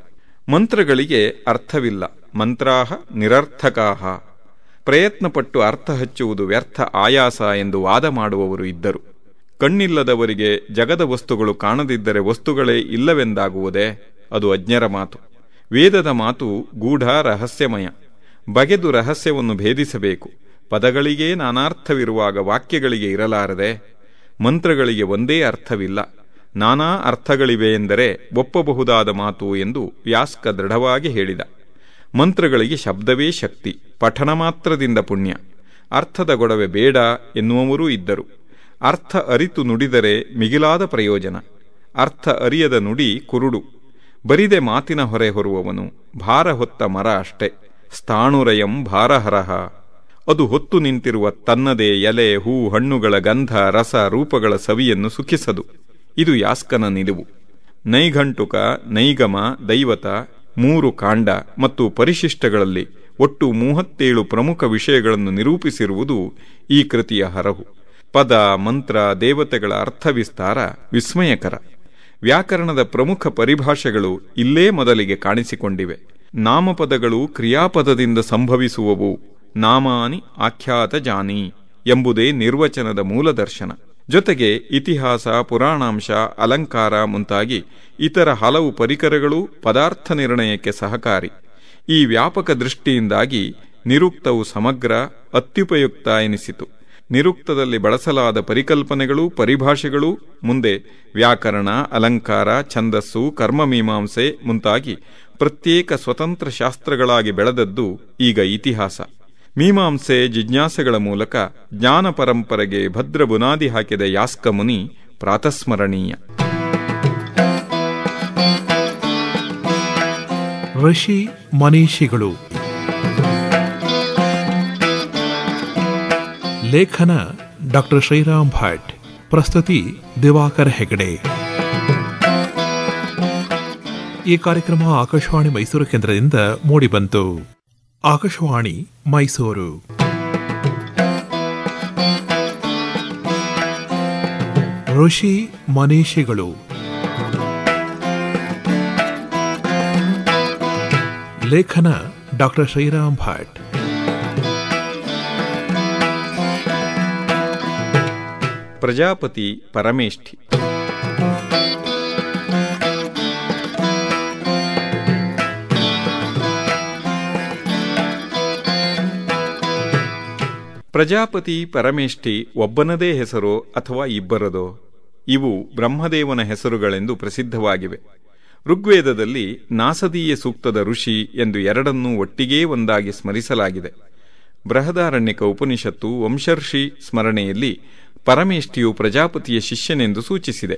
ಮಂತ್ರಗಳಿಗೆ ಅರ್ಥವಿಲ್ಲ, ಮಂತ್ರಾಹ ನಿರರ್ಥಕಾಹ. ಪ್ರಯತ್ನಪಟ್ಟು ಅರ್ಥ ಹಚ್ಚುವುದು ವ್ಯರ್ಥ, ಆಯಾಸ ಎಂದು ವಾದ ಮಾಡುವವರು ಇದ್ದರು. ಕಣ್ಣಿಲ್ಲದವರಿಗೆ ಜಗದ ವಸ್ತುಗಳು ಕಾಣದಿದ್ದರೆ ವಸ್ತುಗಳೇ ಇಲ್ಲವೆಂದಾಗುವುದೇ? ಅದು ಅಜ್ಞರ ಮಾತು. ವೇದದ ಮಾತು ಗೂಢ, ರಹಸ್ಯಮಯ. ಬಗೆದು ರಹಸ್ಯವನ್ನು ಭೇದಿಸಬೇಕು. ಪದಗಳಿಗೇ ನಾನಾರ್ಥವಿರುವಾಗ ವಾಕ್ಯಗಳಿಗೆ ಇರಲಾರದೆ. ಮಂತ್ರಗಳಿಗೆ ಒಂದೇ ಅರ್ಥವಿಲ್ಲ, ನಾನಾ ಅರ್ಥಗಳಿವೆ ಎಂದರೆ ಒಪ್ಪಬಹುದಾದ ಮಾತು ಎಂದು ಯಾಸ್ಕ ದೃಢವಾಗಿ ಹೇಳಿದ. ಮಂತ್ರಗಳಿಗೆ ಶಬ್ದವೇ ಶಕ್ತಿ, ಪಠಣ ಮಾತ್ರದಿಂದ ಪುಣ್ಯ. ಅರ್ಥದ ಗೊಡವೆ ಬೇಡ ಎನ್ನುವವರೂ ಇದ್ದರು. ಅರ್ಥ ಅರಿತು ನುಡಿದರೆ ಮಿಗಿಲಾದ ಪ್ರಯೋಜನ. ಅರ್ಥ ಅರಿಯದ ನುಡಿ ಕುರುಡು. ಬರಿದೆ ಮಾತಿನ ಹೊರೆ ಹೊರುವವನು ಭಾರ ಹೊತ್ತ ಮರ ಅಷ್ಟೆ. ಸ್ಥಾಣುರಯಂ ಭಾರಹರಹ. ಅದು ಹೊತ್ತು ನಿಂತಿರುವ ತನ್ನದೇ ಎಲೆ, ಹೂ, ಹಣ್ಣುಗಳ ಗಂಧ, ರಸ, ರೂಪಗಳ ಸವಿಯನ್ನು ಸುಖಿಸದು. ಇದು ಯಾಸ್ಕನ ನಿಲುವು. ನೈಘಂಟುಕ, ನೈಗಮ, ದೈವತ 3 ಕಾಂಡ ಮತ್ತು ಪರಿಶಿಷ್ಟಗಳಲ್ಲಿ ಒಟ್ಟು 37 ಪ್ರಮುಖ ವಿಷಯಗಳನ್ನು ನಿರೂಪಿಸಿರುವುದು ಈ ಕೃತಿಯ ಹರಹು. ಪದ, ಮಂತ್ರ, ದೇವತೆಗಳ ಅರ್ಥವಿಸ್ತಾರ ವಿಸ್ಮಯಕರ. ವ್ಯಾಕರಣದ ಪ್ರಮುಖ ಪರಿಭಾಷೆಗಳು ಇಲ್ಲೇ ಮೊದಲಿಗೆ ಕಾಣಿಸಿಕೊಂಡಿವೆ. ನಾಮಪದಗಳು ಕ್ರಿಯಾಪದದಿಂದ ಸಂಭವಿಸುವವು. ನಾಮಾನಿ ಆಖ್ಯಾತ ಜಾನಿ ಎಂಬುದೇ ನಿರ್ವಚನದ ಮೂಲದರ್ಶನ. ಜೊತೆಗೆ ಇತಿಹಾಸ, ಪುರಾಣಾಂಶ, ಅಲಂಕಾರ ಮುಂತಾಗಿ ಇತರ ಹಲವು ಪರಿಕರಗಳು ಪದಾರ್ಥ ನಿರ್ಣಯಕ್ಕೆ ಸಹಕಾರಿ. ಈ ವ್ಯಾಪಕ ದೃಷ್ಟಿಯಿಂದಾಗಿ ನಿರುಕ್ತವು ಸಮಗ್ರ, ಅತ್ಯುಪಯುಕ್ತ ಎನಿಸಿತು. ನಿರುಕ್ತದಲ್ಲಿ ಬಳಸಲಾದ ಪರಿಕಲ್ಪನೆಗಳು, ಪರಿಭಾಷೆಗಳು ಮುಂದೆ ವ್ಯಾಕರಣ, ಅಲಂಕಾರ, ಛಂದಸ್ಸು, ಕರ್ಮಮೀಮಾಂಸೆ ಮುಂತಾಗಿ ಪ್ರತ್ಯೇಕ ಸ್ವತಂತ್ರ ಶಾಸ್ತ್ರಗಳಾಗಿ ಬೆಳೆದದ್ದು ಈಗ ಇತಿಹಾಸ. ಮೀಮಾಂಸೆ, ಜಿಜ್ಞಾಸೆಗಳ ಮೂಲಕ ಜ್ಞಾನ ಪರಂಪರೆಗೆ ಭದ್ರ ಬುನಾದಿ ಹಾಕಿದ ಯಾಸ್ಕ ಮುನಿ ಪ್ರಾತಸ್ಮರಣೀಯ. ಋಷಿ ಮನೀಷಿಗಳು. ಲೇಖನ ಡಾಕ್ಟರ್ ಶ್ರೀರಾಮ್ ಭಟ್. ಪ್ರಸ್ತುತಿ ದಿವಾಕರ್ ಹೆಗಡೆ. ಈ ಕಾರ್ಯಕ್ರಮ ಆಕಾಶವಾಣಿ ಮೈಸೂರು ಕೇಂದ್ರದಿಂದ ಮೂಡಿಬಂತು. ಆಕಾಶವಾಣಿ ಮೈಸೂರು. ಋಷಿ ಮನೀಷಿಗಳು. ಲೇಖನ ಡಾಕ್ಟರ್ ಶ್ರೀರಾಮ್ ಭಟ್. ಪ್ರಜಾಪತಿ ಪರಮೇಷ್ಠಿ. ಪ್ರಜಾಪತಿ ಪರಮೇಷ್ಠಿ ಒಬ್ಬನದೇ ಹೆಸರೋ ಅಥವಾ ಇಬ್ಬರದೋ? ಇವು ಬ್ರಹ್ಮದೇವನ ಹೆಸರುಗಳೆಂದು ಪ್ರಸಿದ್ಧವಾಗಿವೆ. ಋಗ್ವೇದದಲ್ಲಿ ನಾಸದೀಯ ಸೂಕ್ತದ ಋಷಿ ಎಂದು ಎರಡನ್ನೂ ಒಟ್ಟಿಗೇ ಒಂದಾಗಿ ಸ್ಮರಿಸಲಾಗಿದೆ. ಬೃಹದಾರಣ್ಯಕ ಉಪನಿಷತ್ತು ವಂಶರ್ಷಿ ಸ್ಮರಣೆಯಲ್ಲಿ ಪರಮೇಷ್ಠಿಯು ಪ್ರಜಾಪತಿಯ ಶಿಷ್ಯನೆಂದು ಸೂಚಿಸಿದೆ.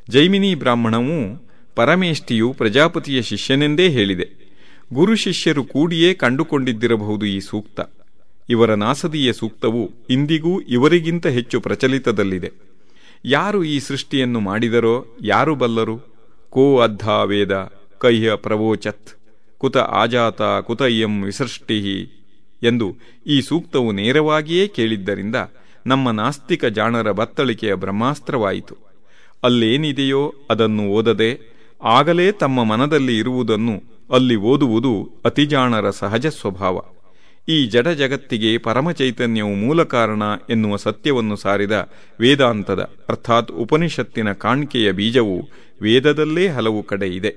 ಜೈಮಿನಿ ಬ್ರಾಹ್ಮಣವೂ ಪರಮೇಷ್ಠಿಯು ಪ್ರಜಾಪತಿಯ ಶಿಷ್ಯನೆಂದೇ ಹೇಳಿದೆ. ಗುರು ಶಿಷ್ಯರು ಕೂಡಿಯೇ ಕಂಡುಕೊಂಡಿದ್ದಿರಬಹುದು ಈ ಸೂಕ್ತ. ಇವರ ನಾಸದೀಯ ಸೂಕ್ತವು ಇಂದಿಗೂ ಇವರಿಗಿಂತ ಹೆಚ್ಚು ಪ್ರಚಲಿತದಲ್ಲಿದೆ. ಯಾರು ಈ ಸೃಷ್ಟಿಯನ್ನು ಮಾಡಿದರೋ ಯಾರು ಬಲ್ಲರು? ಕೋ ಅದ್ಧಾ ವೇದ ಕಹ್ಯ ಪ್ರವೋಚತ್ ಕುತ ಆಜಾತ ಕುತ ಇಯಂ ವಿಸೃಷ್ಟಿ ಎಂದು ಈ ಸೂಕ್ತವು ನೇರವಾಗಿಯೇ ಕೇಳಿದ್ದರಿಂದ ನಮ್ಮ ನಾಸ್ತಿಕ ಜಾಣರ ಬತ್ತಳಿಕೆಯ ಬ್ರಹ್ಮಾಸ್ತ್ರವಾಯಿತು. ಅಲ್ಲೇನಿದೆಯೋ ಅದನ್ನು ಓದದೆ ಆಗಲೇ ತಮ್ಮ ಮನದಲ್ಲಿ ಇರುವುದನ್ನು ಅಲ್ಲಿ ಓದುವುದು ಅತಿಜಾಣರ ಸಹಜ ಸ್ವಭಾವ. ಈ ಜಡ ಜಗತ್ತಿಗೆ ಪರಮಚೈತನ್ಯವು ಮೂಲ ಕಾರಣ ಎನ್ನುವ ಸತ್ಯವನ್ನು ಸಾರಿದ ವೇದಾಂತದ ಅರ್ಥಾತ್ ಉಪನಿಷತ್ತಿನ ಕಾಣಿಕೆಯ ಬೀಜವು ವೇದದಲ್ಲೇ ಹಲವು ಕಡೆ ಇದೆ.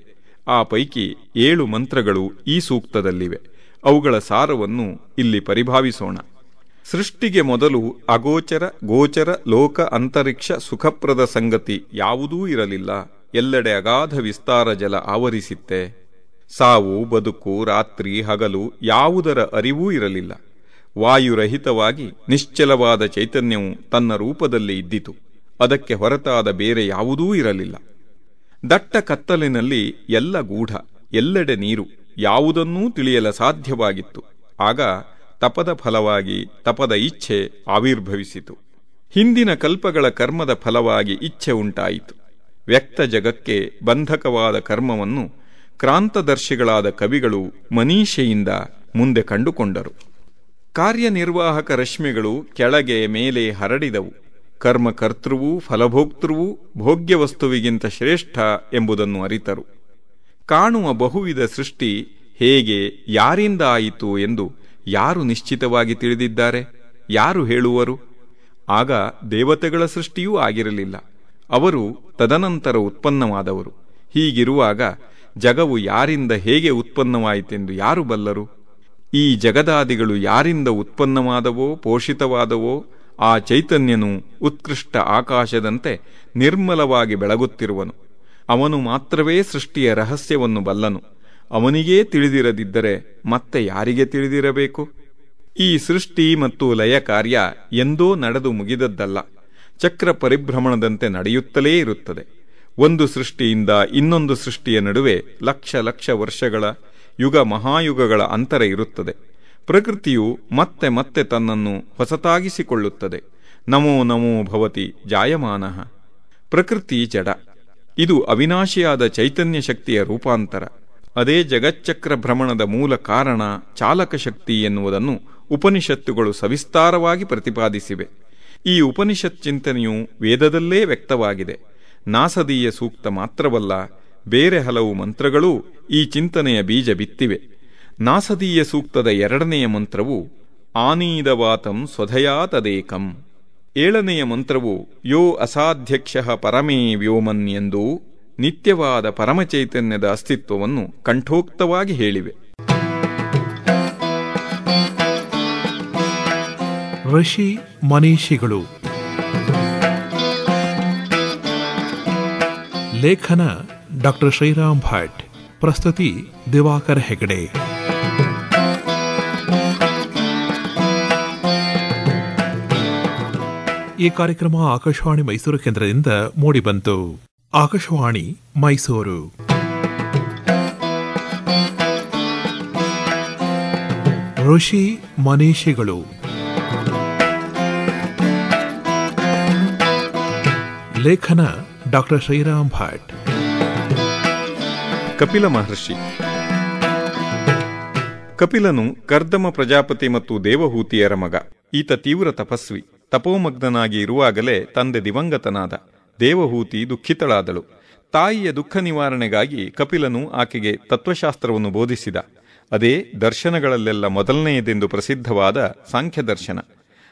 ಆ ಪೈಕಿ 7 ಮಂತ್ರಗಳು ಈ ಸೂಕ್ತದಲ್ಲಿವೆ. ಅವುಗಳ ಸಾರವನ್ನು ಇಲ್ಲಿ ಪರಿಭಾವಿಸೋಣ. ಸೃಷ್ಟಿಗೆ ಮೊದಲು ಅಗೋಚರ ಗೋಚರ ಲೋಕ ಅಂತರಿಕ್ಷ ಸುಖಪ್ರದ ಸಂಗತಿ ಯಾವುದೂ ಇರಲಿಲ್ಲ. ಎಲ್ಲೆಡೆ ಅಗಾಧ ವಿಸ್ತಾರ ಜಲ ಆವರಿಸಿತ್ತೆ. ಸಾವು ಬದುಕು ರಾತ್ರಿ ಹಗಲು ಯಾವುದರ ಅರಿವೂ ಇರಲಿಲ್ಲ. ವಾಯುರಹಿತವಾಗಿ ನಿಶ್ಚಲವಾದ ಚೈತನ್ಯವು ತನ್ನ ರೂಪದಲ್ಲಿ ಇದ್ದಿತು. ಅದಕ್ಕೆ ಹೊರತಾದ ಬೇರೆ ಯಾವುದೂ ಇರಲಿಲ್ಲ. ದಟ್ಟ ಕತ್ತಲಿನಲ್ಲಿ ಎಲ್ಲ ಗೂಢ, ಎಲ್ಲೆಡೆ ನೀರು, ಯಾವುದನ್ನೂ ತಿಳಿಯಲು ಸಾಧ್ಯವಾಗಿತ್ತು. ಆಗ ತಪದ ಫಲವಾಗಿ ತಪದ ಇಚ್ಛೆ ಆವಿರ್ಭವಿಸಿತು. ಹಿಂದಿನ ಕಲ್ಪಗಳ ಕರ್ಮದ ಫಲವಾಗಿ ಇಚ್ಛೆ ಉಂಟಾಯಿತು. ವ್ಯಕ್ತ ಜಗಕ್ಕೆ ಬಂಧಕವಾದ ಕರ್ಮವನ್ನು ಕ್ರಾಂತದರ್ಶಿಗಳಾದ ಕವಿಗಳು ಮನೀಷೆಯಿಂದ ಮುಂದೆ ಕಂಡುಕೊಂಡರು. ಕಾರ್ಯನಿರ್ವಾಹಕ ರಶ್ಮಿಗಳು ಕೆಳಗೆ ಮೇಲೆ ಹರಡಿದವು. ಕರ್ಮಕರ್ತೃವೂ ಫಲಭೋಕ್ತೃವೂ ಭೋಗ್ಯ ವಸ್ತುವಿಗಿಂತ ಶ್ರೇಷ್ಠ ಎಂಬುದನ್ನು ಅರಿತರು. ಕಾಣುವ ಬಹುವಿಧ ಸೃಷ್ಟಿ ಹೇಗೆ ಯಾರಿಂದ ಆಯಿತು ಎಂದು ಯಾರು ನಿಶ್ಚಿತವಾಗಿ ತಿಳಿದಿದ್ದಾರೆ? ಯಾರು ಹೇಳುವರು? ಆಗ ದೇವತೆಗಳ ಸೃಷ್ಟಿಯೂ ಆಗಿರಲಿಲ್ಲ. ಅವರು ತದನಂತರ ಉತ್ಪನ್ನವಾದವರು. ಹೀಗಿರುವಾಗ ಜಗವು ಯಾರಿಂದ ಹೇಗೆ ಉತ್ಪನ್ನವಾಯಿತೆಂದು ಯಾರು ಬಲ್ಲರು? ಈ ಜಗದಾದಿಗಳು ಯಾರಿಂದ ಉತ್ಪನ್ನವಾದವೋ ಪೋಷಿತವಾದವೋ ಆ ಚೈತನ್ಯನು ಉತ್ಕೃಷ್ಟ ಆಕಾಶದಂತೆ ನಿರ್ಮಲವಾಗಿ ಬೆಳಗುತ್ತಿರುವನು. ಅವನು ಮಾತ್ರವೇ ಸೃಷ್ಟಿಯ ರಹಸ್ಯವನ್ನು ಬಲ್ಲನು. ಅವನಿಗೇ ತಿಳಿದಿರದಿದ್ದರೆ ಮತ್ತೆ ಯಾರಿಗೆ ತಿಳಿದಿರಬೇಕು? ಈ ಸೃಷ್ಟಿ ಮತ್ತು ಲಯ ಕಾರ್ಯ ಎಂದೋ ನಡೆದು ಮುಗಿದದ್ದಲ್ಲ. ಚಕ್ರ ಪರಿಭ್ರಮಣದಂತೆ ನಡೆಯುತ್ತಲೇ ಇರುತ್ತದೆ. ಒಂದು ಸೃಷ್ಟಿಯಿಂದ ಇನ್ನೊಂದು ಸೃಷ್ಟಿಯ ನಡುವೆ ಲಕ್ಷ ಲಕ್ಷ ವರ್ಷಗಳ ಯುಗ ಮಹಾಯುಗಗಳ ಅಂತರ ಇರುತ್ತದೆ. ಪ್ರಕೃತಿಯು ಮತ್ತೆ ಮತ್ತೆ ತನ್ನನ್ನು ಹೊಸತಾಗಿಸಿಕೊಳ್ಳುತ್ತದೆ. ನಮೋ ನಮೋ ಭವತಿ ಜಾಯಮಾನಃ. ಪ್ರಕೃತಿ ಜಡ. ಇದು ಅವಿನಾಶಿಯಾದ ಚೈತನ್ಯ ಶಕ್ತಿಯ ರೂಪಾಂತರ. ಅದೇ ಜಗಚ್ಚಕ್ರ ಭ್ರಮಣದ ಮೂಲ ಕಾರಣ ಚಾಲಕ ಶಕ್ತಿ ಎನ್ನುವುದನ್ನು ಉಪನಿಷತ್ತುಗಳು ಸವಿಸ್ತಾರವಾಗಿ ಪ್ರತಿಪಾದಿಸಿವೆ. ಈ ಉಪನಿಷತ್ ಚಿಂತನೆಯು ವೇದದಲ್ಲೇ ವ್ಯಕ್ತವಾಗಿದೆ. ನಾಸದೀಯ ಸೂಕ್ತ ಮಾತ್ರವಲ್ಲ, ಬೇರೆ ಹಲವು ಮಂತ್ರಗಳೂ ಈ ಚಿಂತನೆಯ ಬೀಜ ಬಿತ್ತಿವೆ. ನಾಸದೀಯ ಸೂಕ್ತದ 2ನೆಯ ಮಂತ್ರವು ಆನೀದವಾತಂ ಸ್ವಧಯಾ ತದೇಕಂ. 7ನೆಯ ಮಂತ್ರವು ಯೋ ಅಸಾಧ್ಯಕ್ಷಃ ಪರಮೇ ವ್ಯೋಮನ್ ಎಂದು ನಿತ್ಯವಾದ ಪರಮಚೈತನ್ಯದ ಅಸ್ತಿತ್ವವನ್ನು ಕಂಠೋಕ್ತವಾಗಿ ಹೇಳಿವೆ. ಋಷಿ ಮನೀಷಿಗಳು. ಲೇಖನ ಡಾಕ್ಟರ್ ಶ್ರೀರಾಮ್ ಭಟ್. ಪ್ರಸ್ತುತಿ ದಿವಾಕರ್ ಹೆಗಡೆ. ಈ ಕಾರ್ಯಕ್ರಮ ಆಕಾಶವಾಣಿ ಮೈಸೂರು ಕೇಂದ್ರದಿಂದ ಮೂಡಿಬಂತು. ಆಕಾಶವಾಣಿ ಮೈಸೂರು. ಋಷಿ ಮನೀಷಿಗಳು. ಲೇಖನ ಡಾಕ್ಟರ್ ಶ್ರೀರಾಮ್ ಭಟ್. ಕಪಿಲ ಮಹರ್ಷಿ. ಕಪಿಲನು ಕರ್ದಮ ಪ್ರಜಾಪತಿ ಮತ್ತು ದೇವಹೂತಿಯರ ಮಗ. ಈತ ತೀವ್ರ ತಪಸ್ವಿ. ತಪೋಮಗ್ನಾಗಿ ಇರುವಾಗಲೇ ತಂದೆ ದಿವಂಗತನಾದ. ದೇವಹೂತಿ ದುಃಖಿತಳಾದಳು. ತಾಯಿಯ ದುಃಖ ನಿವಾರಣೆಗಾಗಿ ಕಪಿಲನು ಆಕೆಗೆ ತತ್ವಶಾಸ್ತ್ರವನ್ನು ಬೋಧಿಸಿದ. ಅದೇ ದರ್ಶನಗಳಲ್ಲೆಲ್ಲ ಮೊದಲನೆಯದೆಂದು ಪ್ರಸಿದ್ಧವಾದ ಸಾಂಖ್ಯ ದರ್ಶನ.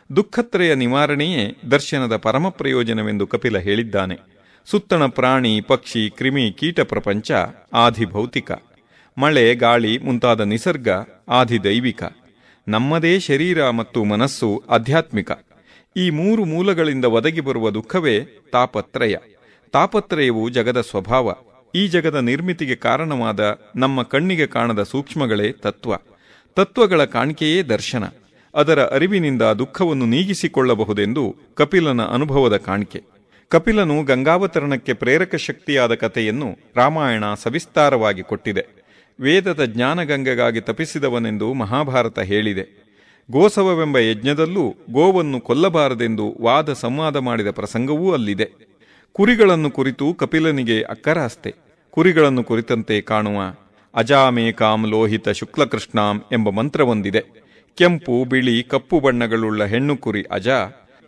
ದುಃಖತ್ರಯ ನಿವಾರಣೆಯೇ ದರ್ಶನದ ಪರಮ ಪ್ರಯೋಜನವೆಂದು ಕಪಿಲ ಹೇಳಿದ್ದಾನೆ. ಸುತ್ತಣ ಪ್ರಾಣಿ ಪಕ್ಷಿ ಕ್ರಿಮಿ ಕೀಟ ಪ್ರಪಂಚ ಆಧಿಭೌತಿಕ. ಮಳೆ ಗಾಳಿ ಮುಂತಾದ ನಿಸರ್ಗ ಆಧಿದೈವಿಕ. ನಮ್ಮದೇ ಶರೀರ ಮತ್ತು ಮನಸ್ಸು ಆಧ್ಯಾತ್ಮಿಕ. ಈ ಮೂರು ಮೂಲಗಳಿಂದ ಒದಗಿ ಬರುವ ದುಃಖವೇ ತಾಪತ್ರಯ. ತಾಪತ್ರಯವು ಜಗದ ಸ್ವಭಾವ. ಈ ಜಗದ ನಿರ್ಮಿತಿಗೆ ಕಾರಣವಾದ ನಮ್ಮ ಕಣ್ಣಿಗೆ ಕಾಣದ ಸೂಕ್ಷ್ಮಗಳೇ ತತ್ವ. ತತ್ವಗಳ ಕಾಣಿಕೆಯೇ ದರ್ಶನ. ಅದರ ಅರಿವಿನಿಂದ ದುಃಖವನ್ನು ನೀಗಿಸಿಕೊಳ್ಳಬಹುದೆಂದು ಕಪಿಲನ ಅನುಭವದ ಕಾಣಿಕೆ. ಕಪಿಲನು ಗಂಗಾವತರಣಕ್ಕೆ ಪ್ರೇರಕ ಶಕ್ತಿಯಾದ ಕಥೆಯನ್ನು ರಾಮಾಯಣ ಸವಿಸ್ತಾರವಾಗಿ ಕೊಟ್ಟಿದೆ. ವೇದದ ಜ್ಞಾನಗಂಗೆಗಾಗಿ ತಪಿಸಿದವನೆಂದು ಮಹಾಭಾರತ ಹೇಳಿದೆ. ಗೋಸವವೆಂಬ ಯಜ್ಞದಲ್ಲೂ ಗೋವನ್ನು ಕೊಲ್ಲಬಾರದೆಂದು ವಾದ ಸಂವಾದ ಮಾಡಿದ ಪ್ರಸಂಗವೂ ಅಲ್ಲಿದೆ. ಕುರಿಗಳನ್ನು ಕುರಿತು ಕಪಿಲನಿಗೆ ಅಕ್ಕರಾಸ್ತೆ. ಕುರಿಗಳನ್ನು ಕುರಿತಂತೆ ಕಾಣುವ ಅಜಾಮೇಕಾಂ ಲೋಹಿತ ಶುಕ್ಲಕೃಷ್ಣಾಂ ಎಂಬ ಮಂತ್ರವೊಂದಿದೆ. ಕೆಂಪು, ಬಿಳಿ, ಕಪ್ಪು ಬಣ್ಣಗಳುಳ್ಳ ಹೆಣ್ಣು ಕುರಿ ಅಜ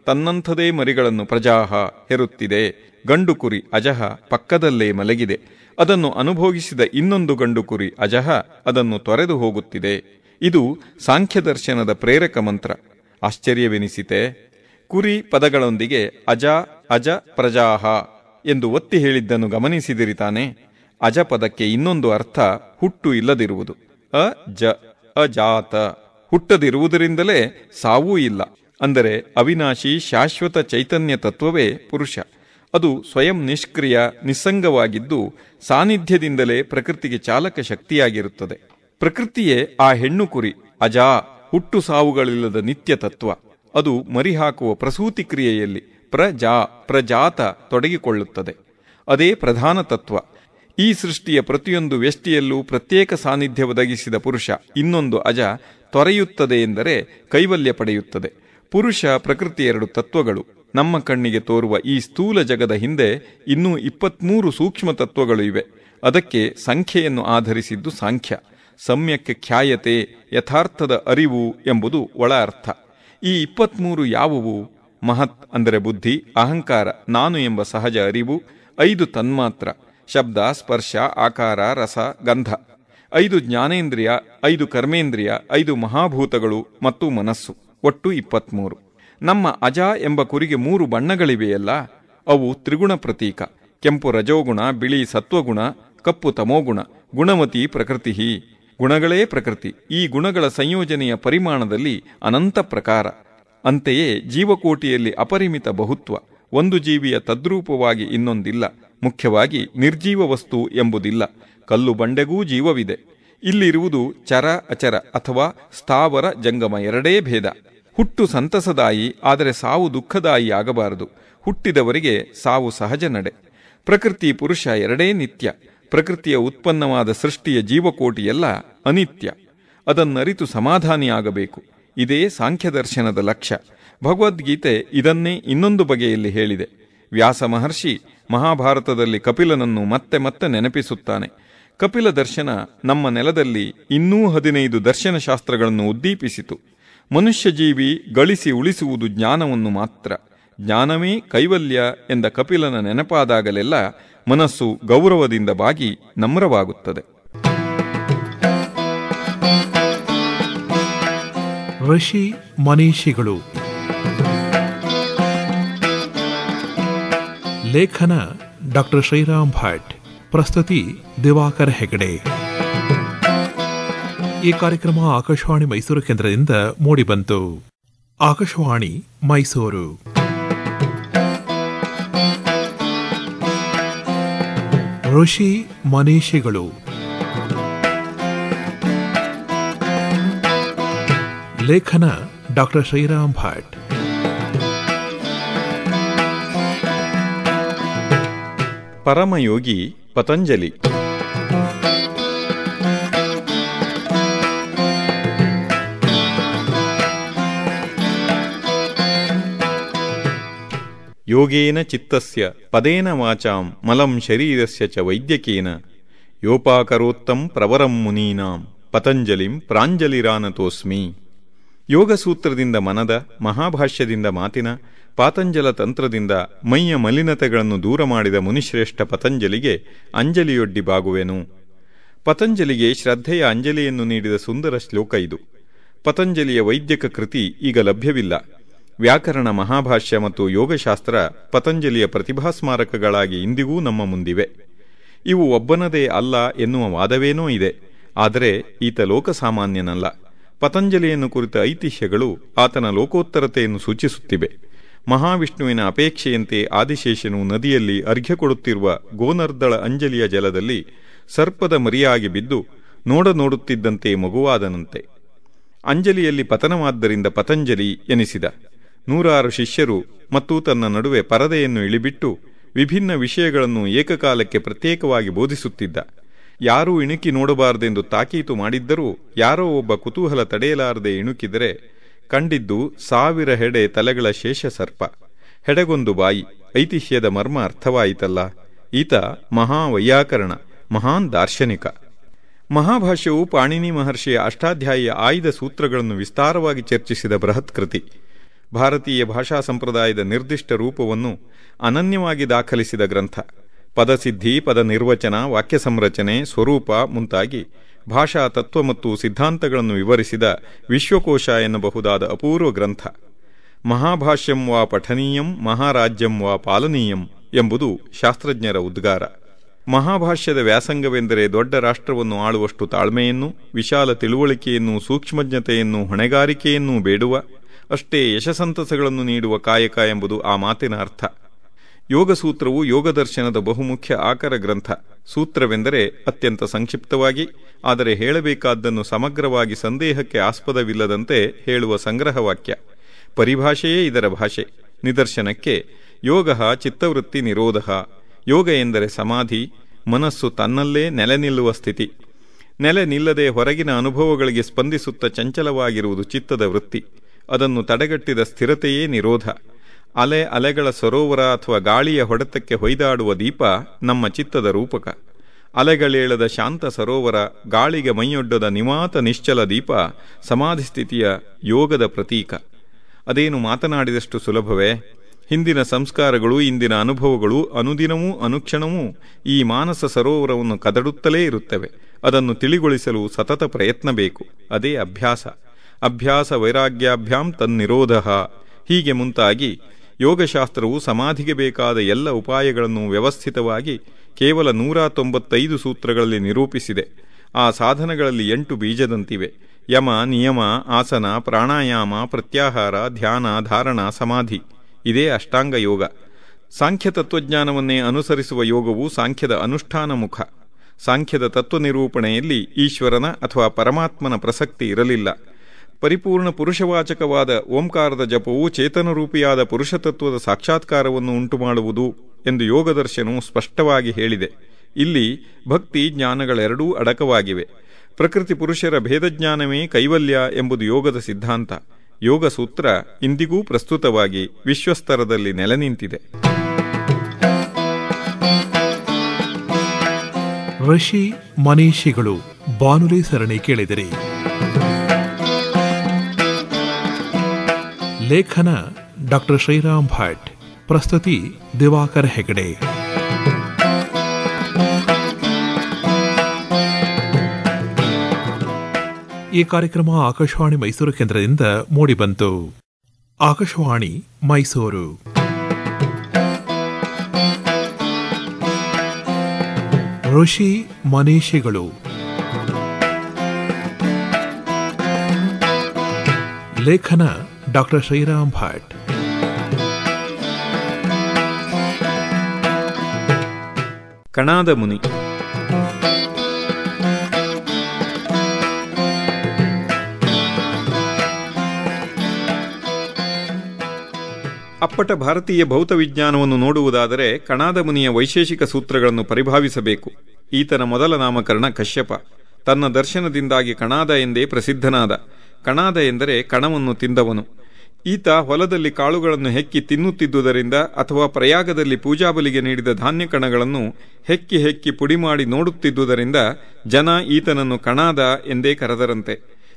ತನ್ನಂಥದೇ ಮರಿಗಳನ್ನು ಪ್ರಜಾಹ ಹೆರುತ್ತಿದೆ. ಗಂಡು ಕುರಿ ಅಜಹ ಪಕ್ಕದಲ್ಲೇ ಮಲಗಿದೆ. ಅದನ್ನು ಅನುಭೋಗಿಸಿದ ಇನ್ನೊಂದು ಗಂಡು ಕುರಿ ಅಜಹ ಅದನ್ನು ತೊರೆದು ಹೋಗುತ್ತಿದೆ. ಇದು ಸಾಂಖ್ಯದರ್ಶನದ ಪ್ರೇರಕ ಮಂತ್ರ. ಆಶ್ಚರ್ಯವೆನಿಸಿತೆ. ಕುರಿ ಪದಗಳೊಂದಿಗೆ ಅಜ ಅಜ ಪ್ರಜಾಹ ಎಂದು ಒತ್ತಿ ಹೇಳಿದ್ದನ್ನು ಗಮನಿಸಿದಿರಿ ತಾನೆ. ಅಜ ಪದಕ್ಕೆ ಇನ್ನೊಂದು ಅರ್ಥ ಹುಟ್ಟು ಇಲ್ಲದಿರುವುದು. ಅಜಾತ, ಹುಟ್ಟದಿರುವುದರಿಂದಲೇ ಸಾವೂ ಇಲ್ಲ. ಅಂದರೆ ಅವಿನಾಶಿ ಶಾಶ್ವತ ಚೈತನ್ಯ ತತ್ವವೇ ಪುರುಷ. ಅದು ಸ್ವಯಂ ನಿಷ್ಕ್ರಿಯ, ನಿಸ್ಸಂಗವಾಗಿದ್ದು ಸಾನ್ನಿಧ್ಯದಿಂದಲೇ ಪ್ರಕೃತಿಗೆ ಚಾಲಕ ಶಕ್ತಿಯಾಗಿರುತ್ತದೆ. ಪ್ರಕೃತಿಯೇ ಆ ಹೆಣ್ಣು ಕುರಿ ಅಜಾ, ಹುಟ್ಟು ಸಾವುಗಳಿಲ್ಲದ ನಿತ್ಯ ತತ್ವ. ಅದು ಮರಿಹಾಕುವ ಪ್ರಸೂತಿ ಕ್ರಿಯೆಯಲ್ಲಿ ಪ್ರಜಾತ ತೊಡಗಿಕೊಳ್ಳುತ್ತದೆ. ಅದೇ ಪ್ರಧಾನ ತತ್ವ. ಈ ಸೃಷ್ಟಿಯ ಪ್ರತಿಯೊಂದು ವ್ಯಷ್ಟಿಯಲ್ಲೂ ಪ್ರತ್ಯೇಕ ಸಾನ್ನಿಧ್ಯ ಒದಗಿಸಿದ ಪುರುಷ ಇನ್ನೊಂದು ಅಜ ತೊರೆಯುತ್ತದೆ ಎಂದರೆ ಕೈವಲ್ಯ ಪಡೆಯುತ್ತದೆ. ಪುರುಷ ಪ್ರಕೃತಿ ಎರಡು ತತ್ವಗಳು. ನಮ್ಮ ಕಣ್ಣಿಗೆ ತೋರುವ ಈ ಸ್ಥೂಲ ಜಗದ ಹಿಂದೆ ಇನ್ನೂ 23 ಸೂಕ್ಷ್ಮ ತತ್ವಗಳು ಇವೆ. ಅದಕ್ಕೆ ಸಂಖ್ಯೆಯನ್ನು ಆಧರಿಸಿದ್ದು ಸಾಂಖ್ಯ. ಸಮ್ಯಕ್ ಖ್ಯಾಯತೆ, ಯಥಾರ್ಥದ ಅರಿವು ಎಂಬುದು ಒಳ ಅರ್ಥ. ಈ 23 ಯಾವುವು? ಮಹತ್ ಅಂದರೆ ಬುದ್ಧಿ, ಅಹಂಕಾರ, ನಾನು ಎಂಬ ಸಹಜ ಅರಿವು, 5 ತನ್ಮಾತ್ರ ಶಬ್ದ, ಸ್ಪರ್ಶ, ಆಕಾರ, ರಸ, ಗಂಧ, 5 ಜ್ಞಾನೇಂದ್ರಿಯ, 5 ಕರ್ಮೇಂದ್ರಿಯ, 5 ಮಹಾಭೂತಗಳು ಮತ್ತು ಮನಸ್ಸು, ಒಟ್ಟು 23. ನಮ್ಮ ಅಜ ಎಂಬ ಕುರಿಗೆ 3 ಬಣ್ಣಗಳಿವೆಯಲ್ಲ, ಅವು ತ್ರಿಗುಣ ಪ್ರತೀಕ. ಕೆಂಪು ರಜೋಗುಣ, ಬಿಳಿ ಸತ್ವಗುಣ, ಕಪ್ಪು ತಮೋಗುಣ. ಗುಣವತಿ ಪ್ರಕೃತಿ. ಗುಣಗಳೇ ಪ್ರಕೃತಿ. ಈ ಗುಣಗಳ ಸಂಯೋಜನೆಯ ಪರಿಮಾಣದಲ್ಲಿ ಅನಂತ ಪ್ರಕಾರ. ಅಂತೆಯೇ ಜೀವಕೋಟಿಯಲ್ಲಿ ಅಪರಿಮಿತ ಬಹುತ್ವ. ಒಂದು ಜೀವಿಯ ತದ್ರೂಪವಾಗಿ ಇನ್ನೊಂದಿಲ್ಲ. ಮುಖ್ಯವಾಗಿ ನಿರ್ಜೀವ ವಸ್ತು ಎಂಬುದಿಲ್ಲ. ಕಲ್ಲು ಬಂಡೆಗೂ ಜೀವವಿದೆ. ಇಲ್ಲಿರುವುದು ಚರ ಅಚರ ಅಥವಾ ಸ್ಥಾವರ ಜಂಗಮ ಎರಡೇ ಭೇದ. ಹುಟ್ಟು ಸಂತಸದಾಯಿ, ಆದರೆ ಸಾವು ದುಃಖದಾಯಿ ಆಗಬಾರದು. ಹುಟ್ಟಿದವರಿಗೆ ಸಾವು ಸಹಜ ನಡೆ. ಪ್ರಕೃತಿ ಪುರುಷ ಎರಡೇ ನಿತ್ಯ. ಪ್ರಕೃತಿಯ ಉತ್ಪನ್ನವಾದ ಸೃಷ್ಟಿಯ ಜೀವಕೋಟಿಯೆಲ್ಲ ಅನಿತ್ಯ. ಅದನ್ನರಿತು ಸಮಾಧಾನಿಯಾಗಬೇಕು. ಇದೇ ಸಾಂಖ್ಯದರ್ಶನದ ಲಕ್ಷ್ಯ. ಭಗವದ್ಗೀತೆ ಇದನ್ನೇ ಇನ್ನೊಂದು ಬಗೆಯಲ್ಲಿ ಹೇಳಿದೆ. ವ್ಯಾಸ ಮಹರ್ಷಿ ಮಹಾಭಾರತದಲ್ಲಿ ಕಪಿಲನನ್ನು ಮತ್ತೆ ಮತ್ತೆ ನೆನಪಿಸುತ್ತಾನೆ. ಕಪಿಲ ದರ್ಶನ ನಮ್ಮ ನೆಲದಲ್ಲಿ ಇನ್ನೂ 15 ದರ್ಶನಶಾಸ್ತ್ರಗಳನ್ನು ಉದ್ದೀಪಿಸಿತು. ಮನುಷ್ಯ ಜೀವಿ ಗಳಿಸಿ ಉಳಿಸುವುದು ಜ್ಞಾನವನ್ನು ಮಾತ್ರ. ಜ್ಞಾನವೇ ಕೈವಲ್ಯ ಎಂದ ಕಪಿಲನ ನೆನಪಾದಾಗಲೆಲ್ಲ ಮನಸ್ಸು ಗೌರವದಿಂದ ಬಾಗಿ ನಮ್ರವಾಗುತ್ತದೆ. ಋಷಿ ಮನೀಷಿಗಳು. ಲೇಖನ ಡಾಕ್ಟರ್ ಶ್ರೀರಾಮ್ ಭಟ್. ಪ್ರಸ್ತುತಿ ದಿವಾಕರ್ ಹೆಗಡೆ. ಈ ಕಾರ್ಯಕ್ರಮ ಆಕಾಶವಾಣಿ ಮೈಸೂರು ಕೇಂದ್ರದಿಂದ ಮೂಡಿಬಂತು. ಆಕಾಶವಾಣಿ ಮೈಸೂರು. ಋಷಿ ಮನೀಷಿಗಳು. ಲೇಖನ ಡಾಕ್ಟರ್ ಶ್ರೀರಾಮ್ ಭಟ್. ಪರಮಯೋಗಿ ಪತಂಜಲಿ. ಯೋಗೇನ ಚಿತ್ತಸ್ಯ ಪದೇನ ವಾಚಾಂ ಮಲಂ ಶರೀರಸ್ಯ ಚ ವೈದ್ಯಕೇನ ಯೋಪಾಕರೋತ್ತಂ ಪ್ರವರಂ ಮುನೀನಾಂ ಪತಂಜಲಿಂ ಪ್ರಾಂಜಲಿರಾನತೋಸ್ಮಿ. ಯೋಗಸೂತ್ರದಿಂದ ಮನದ, ಮಹಾಭಾಷ್ಯದಿಂದ ಮಾತಿನ, ಪಾತಂಜಲ ತಂತ್ರದಿಂದ ಮೈಯ ಮಲಿನತೆಗಳನ್ನು ದೂರ ಮಾಡಿದ ಮುನಿಶ್ರೇಷ್ಠ ಪತಂಜಲಿಗೆ ಅಂಜಲಿಯೊಡ್ಡಿ ಬಾಗುವೆನು. ಪತಂಜಲಿಗೆ ಶ್ರದ್ಧೆಯ ಅಂಜಲಿಯನ್ನು ನೀಡಿದ ಸುಂದರ ಶ್ಲೋಕ ಇದು. ಪತಂಜಲಿಯ ವೈದ್ಯಕ ಕೃತಿ ಈಗ ಲಭ್ಯವಿಲ್ಲ. ವ್ಯಾಕರಣ, ಮಹಾಭಾಷ್ಯ ಮತ್ತು ಯೋಗಶಾಸ್ತ್ರ ಪತಂಜಲಿಯ ಪ್ರತಿಭಾಸ್ಮಾರಕಗಳಾಗಿ ಇಂದಿಗೂ ನಮ್ಮ ಮುಂದಿವೆ. ಇವು ಒಬ್ಬನದೇ ಅಲ್ಲ ಎನ್ನುವ ವಾದವೇನೋ ಇದೆ. ಆದರೆ ಈತ ಲೋಕಸಾಮಾನ್ಯನಲ್ಲ. ಪತಂಜಲಿಯನ್ನು ಕುರಿತ ಐತಿಹ್ಯಗಳು ಆತನ ಲೋಕೋತ್ತರತೆಯನ್ನು ಸೂಚಿಸುತ್ತಿವೆ. ಮಹಾವಿಷ್ಣುವಿನ ಅಪೇಕ್ಷೆಯಂತೆ ಆದಿಶೇಷನು ನದಿಯಲ್ಲಿ ಅರ್ಘ್ಯ ಕೊಡುತ್ತಿರುವ ಗೋನರ್ದಳ ಅಂಜಲಿಯ ಜಲದಲ್ಲಿ ಸರ್ಪದ ಮರಿಯಾಗಿ ಬಿದ್ದು ನೋಡುತ್ತಿದ್ದಂತೆ ಮಗುವಾದನಂತೆ. ಅಂಜಲಿಯಲ್ಲಿ ಪತನವಾದ್ದರಿಂದ ಪತಂಜಲಿ ಎನಿಸಿದ. 100 ಶಿಷ್ಯರು ಮತ್ತು ತನ್ನ ನಡುವೆ ಪರದೆಯನ್ನು ಇಳಿಬಿಟ್ಟು ವಿಭಿನ್ನ ವಿಷಯಗಳನ್ನು ಏಕಕಾಲಕ್ಕೆ ಪ್ರತ್ಯೇಕವಾಗಿ ಬೋಧಿಸುತ್ತಿದ್ದ. ಯಾರೂ ಇಣುಕಿ ನೋಡಬಾರದೆಂದು ತಾಕೀತು ಮಾಡಿದ್ದರೂ ಯಾರೋ ಒಬ್ಬ ಕುತೂಹಲ ತಡೆಯಲಾರದೆ ಇಣುಕಿದರೆ ಕಂಡಿದ್ದು 1000 ಹೆಡೆ ತಲೆಗಳ ಶೇಷ ಸರ್ಪ. ಹೆಡೆಗೊಂದು ಬಾಯಿ. ಐತಿಹ್ಯದ ಮರ್ಮ ಅರ್ಥವಾಯಿತಲ್ಲ. ಈತ ಮಹಾವೈಯಾಕರಣ, ಮಹಾನ್ ದಾರ್ಶನಿಕ. ಮಹಾಭಾಷ್ಯವು ಪಾಣಿನಿ ಮಹರ್ಷಿಯ ಅಷ್ಟಾಧ್ಯಾಯಿಯ ಆಯ್ದ ಸೂತ್ರಗಳನ್ನು ವಿಸ್ತಾರವಾಗಿ ಚರ್ಚಿಸಿದ ಬೃಹತ್ ಕೃತಿ. ಭಾರತೀಯ ಭಾಷಾ ಸಂಪ್ರದಾಯದ ನಿರ್ದಿಷ್ಟ ರೂಪವನ್ನು ಅನನ್ಯವಾಗಿ ದಾಖಲಿಸಿದ ಗ್ರಂಥ. ಪದಸಿದ್ಧಿ, ಪದ ನಿರ್ವಚನ, ವಾಕ್ಯ ಸಂರಚನೆ, ಸ್ವರೂಪ ಮುಂತಾಗಿ ಭಾಷಾ ತತ್ವ ಮತ್ತು ಸಿದ್ಧಾಂತಗಳನ್ನು ವಿವರಿಸಿದ ವಿಶ್ವಕೋಶ ಎನ್ನಬಹುದಾದ ಅಪೂರ್ವ ಗ್ರಂಥ. ಮಹಾಭಾಷ್ಯಂ ವಾ ಪಠನೀಯಂ, ಮಹಾರಾಜ್ಯಂ ವಾ ಪಾಲನೀಯಂ ಎಂಬುದು ಶಾಸ್ತ್ರಜ್ಞರ ಉದ್ಗಾರ. ಮಹಾಭಾಷ್ಯದ ವ್ಯಾಸಂಗವೆಂದರೆ ದೊಡ್ಡ ರಾಷ್ಟ್ರವನ್ನು ಆಳುವಷ್ಟು ತಾಳ್ಮೆಯನ್ನು, ವಿಶಾಲ ತಿಳುವಳಿಕೆಯನ್ನು, ಸೂಕ್ಷ್ಮಜ್ಞತೆಯನ್ನು, ಹೊಣೆಗಾರಿಕೆಯನ್ನೂ ಬೇಡುವ, ಅಷ್ಟೇ ಯಶಸಂತಸಗಳನ್ನು ನೀಡುವ ಕಾಯಕ ಎಂಬುದು ಆ ಮಾತಿನ ಅರ್ಥ. ಯೋಗಸೂತ್ರವು ಯೋಗದರ್ಶನದ ಬಹುಮುಖ್ಯ ಆಕರ ಗ್ರಂಥ. ಸೂತ್ರವೆಂದರೆ ಅತ್ಯಂತ ಸಂಕ್ಷಿಪ್ತವಾಗಿ, ಆದರೆ ಹೇಳಬೇಕಾದ್ದನ್ನು ಸಮಗ್ರವಾಗಿ ಸಂದೇಹಕ್ಕೆ ಆಸ್ಪದವಿಲ್ಲದಂತೆ ಹೇಳುವ ಸಂಗ್ರಹವಾಕ್ಯ. ಪರಿಭಾಷೆಯೇ ಇದರ ಭಾಷೆ. ನಿದರ್ಶನಕ್ಕೆ ಯೋಗ ಚಿತ್ತವೃತ್ತಿ ನಿರೋಧ. ಯೋಗ ಎಂದರೆ ಸಮಾಧಿ, ಮನಸ್ಸು ತನ್ನಲ್ಲೇ ನೆಲೆ ನಿಲ್ಲುವ ಸ್ಥಿತಿ. ನೆಲೆ ನಿಲ್ಲದೆ ಹೊರಗಿನ ಅನುಭವಗಳಿಗೆ ಸ್ಪಂದಿಸುತ್ತ ಚಂಚಲವಾಗಿರುವುದು ಚಿತ್ತದ ವೃತ್ತಿ. ಅದನ್ನು ತಡೆಗಟ್ಟಿದ ಸ್ಥಿರತೆಯೇ ನಿರೋಧ. ಅಲೆಗಳ ಸರೋವರ ಅಥವಾ ಗಾಳಿಯ ಹೊಡೆತಕ್ಕೆ ಹೊಯ್ದಾಡುವ ದೀಪ ನಮ್ಮ ಚಿತ್ತದ ರೂಪಕ. ಅಲೆಗಳೇಳದ ಶಾಂತ ಸರೋವರ, ಗಾಳಿಗೆ ಮೈಯೊಡ್ಡದ ನಿವಾತ ನಿಶ್ಚಲ ದೀಪ ಸಮಾಧಿ ಸ್ಥಿತಿಯ ಯೋಗದ ಪ್ರತೀಕ. ಅದೇನು ಮಾತನಾಡಿದಷ್ಟು ಸುಲಭವೇ? ಹಿಂದಿನ ಸಂಸ್ಕಾರಗಳು, ಇಂದಿನ ಅನುಭವಗಳು ಅನುದಿನವೂ ಅನುಕ್ಷಣವೂ ಈ ಮಾನಸ ಸರೋವರವನ್ನು ಕದಡುತ್ತಲೇ ಇರುತ್ತವೆ. ಅದನ್ನು ತಿಳಿಗೊಳಿಸಲು ಸತತ ಪ್ರಯತ್ನ ಬೇಕು. ಅದೇ ಅಭ್ಯಾಸ. ಅಭ್ಯಾಸ ವೈರಾಗ್ಯಾಭ್ಯಾಂ ತನ್ನಿರೋಧ. ಹೀಗೆ ಮುಂತಾಗಿ ಯೋಗಶಾಸ್ತ್ರವು ಸಮಾಧಿಗೆ ಬೇಕಾದ ಎಲ್ಲ ಉಪಾಯಗಳನ್ನು ವ್ಯವಸ್ಥಿತವಾಗಿ ಕೇವಲ 195 ಸೂತ್ರಗಳಲ್ಲಿ ನಿರೂಪಿಸಿದೆ. ಆ ಸಾಧನಗಳಲ್ಲಿ 8 ಬೀಜದಂತಿವೆ. ಯಮ, ನಿಯಮ, ಆಸನ, ಪ್ರಾಣಾಯಾಮ, ಪ್ರತ್ಯಾಹಾರ, ಧ್ಯಾನ, ಧಾರಣ, ಸಮಾಧಿ. ಇದೇ ಅಷ್ಟಾಂಗ ಯೋಗ. ಸಾಂಖ್ಯ ತತ್ವಜ್ಞಾನವನ್ನೇ ಅನುಸರಿಸುವ ಯೋಗವು ಸಾಂಖ್ಯದ ಅನುಷ್ಠಾನ ಮುಖ. ಸಾಂಖ್ಯದ ತತ್ವ ನಿರೂಪಣೆಯಲ್ಲಿ ಈಶ್ವರನ ಅಥವಾ ಪರಮಾತ್ಮನ ಪ್ರಸಕ್ತಿ ಇರಲಿಲ್ಲ. ಪರಿಪೂರ್ಣ ಪುರುಷವಾಚಕವಾದ ಓಂಕಾರದ ಜಪವು ಚೇತನರೂಪಿಯಾದ ಪುರುಷತತ್ವದ ಸಾಕ್ಷಾತ್ಕಾರವನ್ನು ಉಂಟುಮಾಡುವುದು ಎಂದು ಯೋಗದರ್ಶನವು ಸ್ಪಷ್ಟವಾಗಿ ಹೇಳಿದೆ. ಇಲ್ಲಿ ಭಕ್ತಿ ಜ್ಞಾನಗಳೆರಡೂ ಅಡಕವಾಗಿವೆ. ಪ್ರಕೃತಿ ಪುರುಷರ ಭೇದಜ್ಞಾನವೇ ಕೈವಲ್ಯ ಎಂಬುದು ಯೋಗದ ಸಿದ್ಧಾಂತ. ಯೋಗ ಸೂತ್ರ ಇಂದಿಗೂ ಪ್ರಸ್ತುತವಾಗಿ ವಿಶ್ವಸ್ತರದಲ್ಲಿ ನೆಲೆ ನಿಂತಿದೆ. ಋಷಿ ಮನೀಷಿಗಳು ಬಾನುಲಿ ಸರಣಿ ಕೇಳಿದಿರಿ. ಲೇಖನ ಡಾಕ್ಟರ್ ಶ್ರೀರಾಮ್ ಭಟ್. ಪ್ರಸ್ತುತಿ ದಿವಾಕರ್ ಹೆಗಡೆ. ಈ ಕಾರ್ಯಕ್ರಮ ಆಕಾಶವಾಣಿ ಮೈಸೂರು ಕೇಂದ್ರದಿಂದ ಮೂಡಿಬಂತು. ಆಕಾಶವಾಣಿ ಮೈಸೂರು. ಋಷಿ ಮನೀಷಿಗಳು. ಲೇಖನ ಡಾಕ್ಟರ್ ಶ್ರೀರಾಮ್ ಭಟ್. ಕಣಾದ ಮುನಿ. ಅಪ್ಪಟ ಭಾರತೀಯ ಭೌತ ವಿಜ್ಞಾನವನ್ನು ನೋಡುವುದಾದರೆ ಕಣಾದ ಮುನಿಯ ವೈಶೇಷಿಕ ಸೂತ್ರಗಳನ್ನು ಪರಿಭಾವಿಸಬೇಕು. ಈತನ ಮೊದಲ ನಾಮಕರಣ ಕಶ್ಯಪ. ತನ್ನ ದರ್ಶನದಿಂದಾಗಿ ಕಣಾದ ಎಂದೇ ಪ್ರಸಿದ್ಧನಾದ. ಕಣಾದ ಎಂದರೆ ಕಣವನ್ನು ತಿಂದವನು. ಈತ ಹೊಲದಲ್ಲಿ ಕಾಳುಗಳನ್ನು ಹೆಕ್ಕಿ ತಿನ್ನುತ್ತಿದ್ದುದರಿಂದ ಅಥವಾ ಪ್ರಯಾಗದಲ್ಲಿ ಪೂಜಾಬಲಿಗೆ ನೀಡಿದ ಧಾನ್ಯ ಕಣಗಳನ್ನು ಹೆಕ್ಕಿ ಹೆಕ್ಕಿ ಪುಡಿ ಮಾಡಿ ನೋಡುತ್ತಿದ್ದುದರಿಂದ ಜನ ಈತನನ್ನು ಕಣಾದ ಎಂದೇ ಕರೆದರಂತೆ.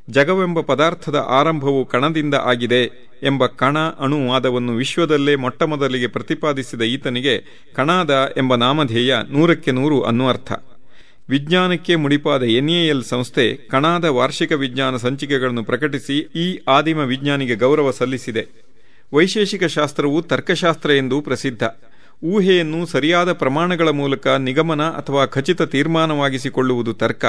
ಜಗವೆಂಬ ಪದಾರ್ಥದ ಆರಂಭವು ಕಣದಿಂದ ಆಗಿದೆ ಎಂಬ ಕಣ ಅಣುವಾದವನ್ನು ವಿಶ್ವದಲ್ಲೇ ಮೊಟ್ಟಮೊದಲಿಗೆ ಪ್ರತಿಪಾದಿಸಿದ ಈತನಿಗೆ ಕಣಾದ ಎಂಬ ನಾಮಧೇಯ 100ಕ್ಕೆ 100 ಅನ್ನುವರ್ಥ. ವಿಜ್ಞಾನಕ್ಕೆ ಮುಡಿಪಾದ NAL ಸಂಸ್ಥೆ ಕಣಾದ ವಾರ್ಷಿಕ ವಿಜ್ಞಾನ ಸಂಚಿಕೆಗಳನ್ನು ಪ್ರಕಟಿಸಿ ಈ ಆದಿಮ ವಿಜ್ಞಾನಿಗೆ ಗೌರವ ಸಲ್ಲಿಸಿದೆ. ವೈಶೇಷಿಕ ಶಾಸ್ತ್ರವು ತರ್ಕಶಾಸ್ತ್ರ ಎಂದೂ ಪ್ರಸಿದ್ಧ. ಊಹೆಯನ್ನು ಸರಿಯಾದ ಪ್ರಮಾಣಗಳ ಮೂಲಕ ನಿಗಮನ ಅಥವಾ ಖಚಿತ ತೀರ್ಮಾನವಾಗಿಸಿಕೊಳ್ಳುವುದು ತರ್ಕ.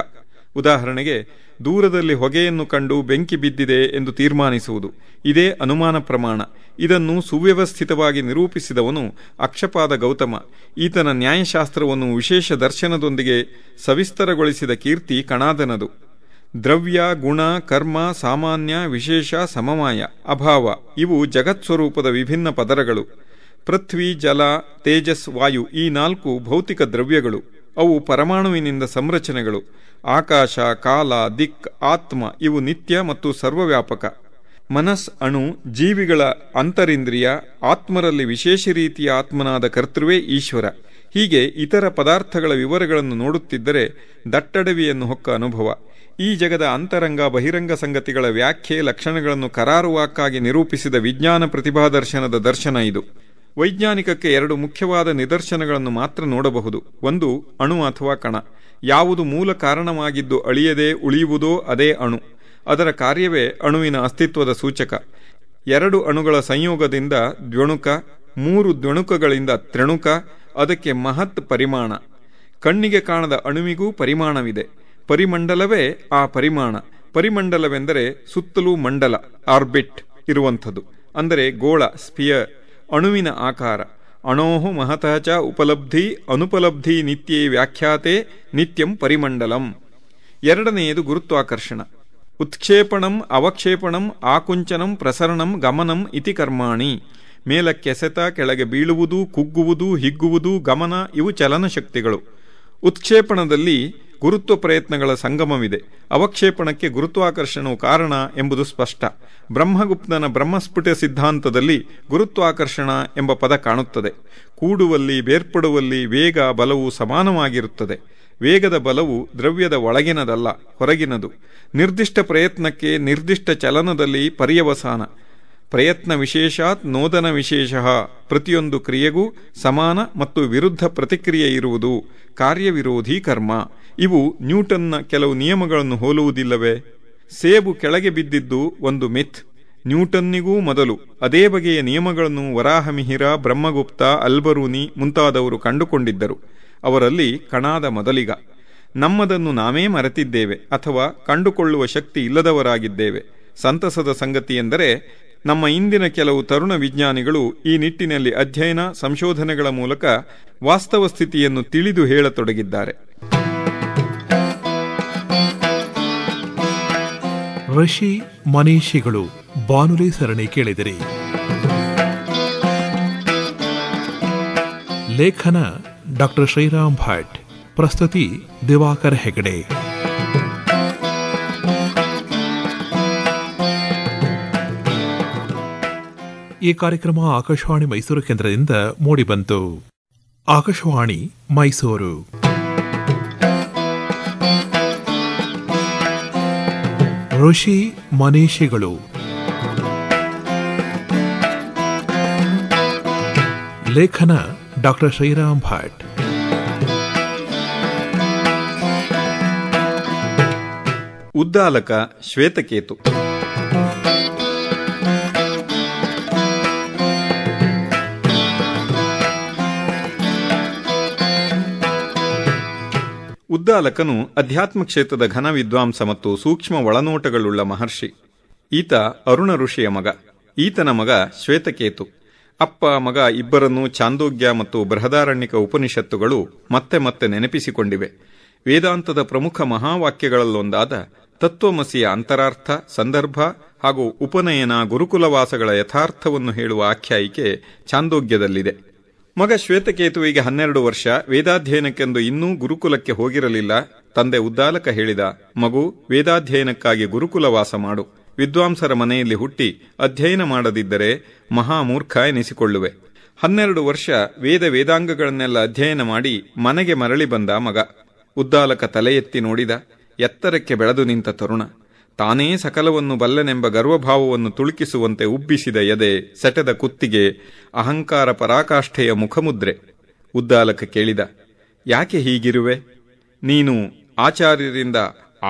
ಉದಾಹರಣೆಗೆ, ದೂರದಲ್ಲಿ ಹೊಗೆಯನ್ನು ಕಂಡು ಬೆಂಕಿ ಬಿದ್ದಿದೆ ಎಂದು ತೀರ್ಮಾನಿಸುವುದು. ಇದೇ ಅನುಮಾನ ಪ್ರಮಾಣ. ಇದನ್ನು ಸುವ್ಯವಸ್ಥಿತವಾಗಿ ನಿರೂಪಿಸಿದವನು ಅಕ್ಷಪಾದ ಗೌತಮ. ಈತನ ನ್ಯಾಯಶಾಸ್ತ್ರವನ್ನು ವಿಶೇಷ ದರ್ಶನದೊಂದಿಗೆ ಸವಿಸ್ತರಗೊಳಿಸಿದ ಕೀರ್ತಿ ಕಣಾದನದು. ದ್ರವ್ಯ, ಗುಣ, ಕರ್ಮ, ಸಾಮಾನ್ಯ, ವಿಶೇಷ, ಸಮಮಾಯ, ಅಭಾವ ಇವು ಜಗತ್ಸ್ವರೂಪದ ವಿಭಿನ್ನ ಪದರಗಳು. ಪೃಥ್ವಿ, ಜಲ, ತೇಜಸ್, ವಾಯು ಈ 4 ಭೌತಿಕ ದ್ರವ್ಯಗಳು. ಅವು ಪರಮಾಣುವಿನಿಂದ ಸಂರಚನೆಗಳು. ಆಕಾಶ, ಕಾಲ, ದಿಕ್, ಆತ್ಮ ಇವು ನಿತ್ಯ ಮತ್ತು ಸರ್ವವ್ಯಾಪಕ. ಮನಸ್, ಅಣು, ಜೀವಿಗಳ ಅಂತರಿಂದ್ರಿಯ, ಆತ್ಮರಲ್ಲಿ ವಿಶೇಷ ರೀತಿಯ ಆತ್ಮನಾದ ಕರ್ತೃವೇ ಈಶ್ವರ. ಹೀಗೆ ಇತರ ಪದಾರ್ಥಗಳ ವಿವರಗಳನ್ನು ನೋಡುತ್ತಿದ್ದರೆ ದಟ್ಟಡವಿಯನ್ನು ಹೊಕ್ಕ ಅನುಭವ. ಈ ಜಗದ ಅಂತರಂಗ ಬಹಿರಂಗ ಸಂಗತಿಗಳ ವ್ಯಾಖ್ಯೆ ಲಕ್ಷಣಗಳನ್ನು ಕರಾರುವಾಕ್ಕಾಗಿ ನಿರೂಪಿಸಿದ ವಿಜ್ಞಾನ ಪ್ರತಿಭಾದರ್ಶನದ ದರ್ಶನ ಇದು. ವೈಜ್ಞಾನಿಕಕ್ಕೆ 2 ಮುಖ್ಯವಾದ ನಿದರ್ಶನಗಳನ್ನು ಮಾತ್ರ ನೋಡಬಹುದು. ಒಂದು, ಅಣು ಅಥವಾ ಕಣ. ಯಾವುದು ಮೂಲ ಕಾರಣವಾಗಿದ್ದು ಅಳಿಯದೆ ಉಳಿಯುವುದೋ ಅದೇ ಅಣು. ಅದರ ಕಾರ್ಯವೇ ಅಣುವಿನ ಅಸ್ತಿತ್ವದ ಸೂಚಕ. 2 ಅಣುಗಳ ಸಂಯೋಗದಿಂದ ದ್ವಣುಕ, 3 ದ್ವಣುಕಗಳಿಂದ ತ್ರಿಣುಕ, ಅದಕ್ಕೆ ಮಹತ್ ಪರಿಮಾಣ. ಕಣ್ಣಿಗೆ ಕಾಣದ ಅಣುವಿಗೂ ಪರಿಮಾಣವಿದೆ. ಪರಿಮಂಡಲವೇ ಆ ಪರಿಮಾಣ. ಪರಿಮಂಡಲವೆಂದರೆ ಸುತ್ತಲೂ ಮಂಡಲ, ಆರ್ಬಿಟ್ ಇರುವಂಥದ್ದು, ಅಂದರೆ ಗೋಳ, ಸ್ಪಿಯರ್. ಅಣುವಿನ ಆಕಾರ. ಅಣೋಹು ಮಹತಃ ಚ ಉಪಲಬ್ಧಿ ಅನುಪಲಬ್ಧಿ ನಿತ್ಯೇ ವ್ಯಾಖ್ಯಾತೆ ನಿತ್ಯಂ ಪರಿಮಂಡಲಂ. 2ನೆಯದು ಗುರುತ್ವಾಕರ್ಷಣ. ಉತ್ಕ್ಷೇಪಣಂ, ಅವಕ್ಷೇಪಣಂ, ಆಕುಂಚನಂ, ಪ್ರಸರಣಂ, ಗಮನಂ ಇತಿ ಕರ್ಮಾಣಿ. ಮೇಲಕ್ಕೆಸೆತ, ಕೆಳಗೆ ಬೀಳುವುದು, ಕುಗ್ಗುವುದು, ಹಿಗ್ಗುವುದು, ಗಮನ ಇವು ಚಲನಶಕ್ತಿಗಳು. ಉತ್ಕ್ಷೇಪಣದಲ್ಲಿ ಗುರುತ್ವ ಪ್ರಯತ್ನಗಳ ಸಂಗಮವಿದೆ. ಅವಕ್ಷೇಪಣಕ್ಕೆ ಗುರುತ್ವಾಕರ್ಷಣವು ಕಾರಣ ಎಂಬುದು ಸ್ಪಷ್ಟ. ಬ್ರಹ್ಮಗುಪ್ತನ ಬ್ರಹ್ಮಸ್ಫುಟ ಸಿದ್ಧಾಂತದಲ್ಲಿ ಗುರುತ್ವಾಕರ್ಷಣ ಎಂಬ ಪದ ಕಾಣುತ್ತದೆ. ಕೂಡುವಲ್ಲಿ ಬೇರ್ಪಡುವಲ್ಲಿ ವೇಗ ಬಲವು ಸಮಾನವಾಗಿರುತ್ತದೆ. ವೇಗದ ಬಲವು ದ್ರವ್ಯದ ಒಳಗಿನದಲ್ಲ, ಹೊರಗಿನದು. ನಿರ್ದಿಷ್ಟ ಪ್ರಯತ್ನಕ್ಕೆ ನಿರ್ದಿಷ್ಟ ಚಲನದಲ್ಲಿ ಪರ್ಯವಸಾನ. ಪ್ರಯತ್ನ ವಿಶೇಷಾತ್ ನೋದನ ವಿಶೇಷ. ಪ್ರತಿಯೊಂದು ಕ್ರಿಯೆಗೂ ಸಮಾನ ಮತ್ತು ವಿರುದ್ಧ ಪ್ರತಿಕ್ರಿಯೆ ಇರುವುದು ಕಾರ್ಯವಿರೋಧಿ ಕರ್ಮ. ಇವು ನ್ಯೂಟನ್ನ ಕೆಲವು ನಿಯಮಗಳನ್ನು ಹೋಲುವುದಿಲ್ಲವೇ? ಸೇಬು ಕೆಳಗೆ ಬಿದ್ದಿದ್ದು ಒಂದು ಮಿಥ್. ನ್ಯೂಟನ್ನಿಗೂ ಮೊದಲು ಅದೇ ಬಗೆಯ ನಿಯಮಗಳನ್ನು ವರಾಹಮಿಹಿರ, ಬ್ರಹ್ಮಗುಪ್ತ, ಅಲ್ಬರೂನಿ ಮುಂತಾದವರು ಕಂಡುಕೊಂಡಿದ್ದರು. ಅವರಲ್ಲಿ ಕಣಾದ ಮೊದಲಿಗ. ನಮ್ಮದನ್ನು ನಾವೇ ಮರೆತಿದ್ದೇವೆ ಅಥವಾ ಕಂಡುಕೊಳ್ಳುವ ಶಕ್ತಿ ಇಲ್ಲದವರಾಗಿದ್ದೇವೆ. ಸಂತಸದ ಸಂಗತಿಯೆಂದರೆ ನಮ್ಮ ಇಂದಿನ ಕೆಲವು ತರುಣ ವಿಜ್ಞಾನಿಗಳು ಈ ನಿಟ್ಟಿನಲ್ಲಿ ಅಧ್ಯಯನ, ಸಂಶೋಧನೆಗಳ ಮೂಲಕ ವಾಸ್ತವ ಸ್ಥಿತಿಯನ್ನು ತಿಳಿದು ಹೇಳತೊಡಗಿದ್ದಾರೆ. ಋಷಿ ಮನೀಷಿಗಳು ಬಾನುಲಿ ಸರಣಿ ಕೇಳಿದಿರಿ. ಲೇಖನ ಡಾಕ್ಟರ್ ಶ್ರೀರಾಮ್ ಭಟ್. ಪ್ರಸ್ತುತಿ ದಿವಾಕರ್ ಹೆಗಡೆ. ಈ ಕಾರ್ಯಕ್ರಮ ಆಕಾಶವಾಣಿ ಮೈಸೂರು ಕೇಂದ್ರದಿಂದ ಮೂಡಿಬಂತು. ಆಕಾಶವಾಣಿ ಮೈಸೂರು. ಋಷಿ ಮನೀಷಿಗಳು. ಲೇಖನ ಡಾಕ್ಟರ್ ಶ್ರೀರಾಮ್ ಭಟ್. ಉದ್ದಾಲಕ ಶ್ವೇತಕೇತು. ಉದ್ದಾಲಕನು ಅಧ್ಯಾತ್ಮ ಕ್ಷೇತ್ರದ ಘನ ವಿದ್ವಾಂಸ ಮತ್ತು ಸೂಕ್ಷ್ಮ ಒಳನೋಟಗಳುಳ್ಳ ಮಹರ್ಷಿ. ಈತ ಅರುಣ ಋಷಿಯ ಮಗ. ಈತನ ಮಗ ಶ್ವೇತಕೇತು. ಅಪ್ಪ ಮಗ ಇಬ್ಬರನ್ನೂ ಛಾಂದೋಗ್ಯ ಮತ್ತು ಬೃಹದಾರಣ್ಯಕ ಉಪನಿಷತ್ತುಗಳು ಮತ್ತೆ ಮತ್ತೆ ನೆನಪಿಸಿಕೊಂಡಿವೆ. ವೇದಾಂತದ ಪ್ರಮುಖ ಮಹಾವಾಕ್ಯಗಳಲ್ಲೊಂದಾದ ತತ್ವಮಸಿಯ ಅಂತರಾರ್ಥ, ಸಂದರ್ಭ ಹಾಗೂ ಉಪನಯನ, ಗುರುಕುಲವಾಸಗಳ ಯಥಾರ್ಥವನ್ನು ಹೇಳುವ ಆಖ್ಯಾಯಿಕೆ ಛಾಂದೋಗ್ಯದಲ್ಲಿದೆ. ಮಗ ಶ್ವೇತಕೇತುವಿಗೆ 12 ವರ್ಷ. ವೇದಾಧ್ಯಯನಕ್ಕೆಂದು ಇನ್ನೂ ಗುರುಕುಲಕ್ಕೆ ಹೋಗಿರಲಿಲ್ಲ. ತಂದೆ ಉದ್ದಾಲಕ ಹೇಳಿದ, ಮಗು, ವೇದಾಧ್ಯಯನಕ್ಕಾಗಿ ಗುರುಕುಲವಾಸ ಮಾಡು. ವಿದ್ವಾಂಸರ ಮನೆಯಲ್ಲಿ ಹುಟ್ಟಿ ಅಧ್ಯಯನ ಮಾಡದಿದ್ದರೆ ಮಹಾಮೂರ್ಖ ಎನಿಸಿಕೊಳ್ಳುವೆ. 12 ವರ್ಷ ವೇದಾಂಗಗಳನ್ನೆಲ್ಲ ಅಧ್ಯಯನ ಮಾಡಿ ಮನೆಗೆ ಮರಳಿ ಬಂದ ಮಗ. ಉದ್ದಾಲಕ ತಲೆ ಎತ್ತಿ ನೋಡಿದ. ಎತ್ತರಕ್ಕೆ ಬೆಳೆದು ನಿಂತ ತರುಣ. ತಾನೇ ಸಕಲವನ್ನು ಬಲ್ಲನೆಂಬ ಗರ್ವಭಾವವನ್ನು ತುಳುಕಿಸುವಂತೆ ಉಬ್ಬಿಸಿದ ಎದೆ, ಸೆಟೆದ ಕುತ್ತಿಗೆ, ಅಹಂಕಾರ ಪರಾಕಾಷ್ಠೆಯ ಮುಖಮುದ್ರೆ. ಉದ್ದಾಲಕ ಕೇಳಿದ, ಯಾಕೆ ಹೀಗಿರುವೆ? ನೀನು ಆಚಾರ್ಯರಿಂದ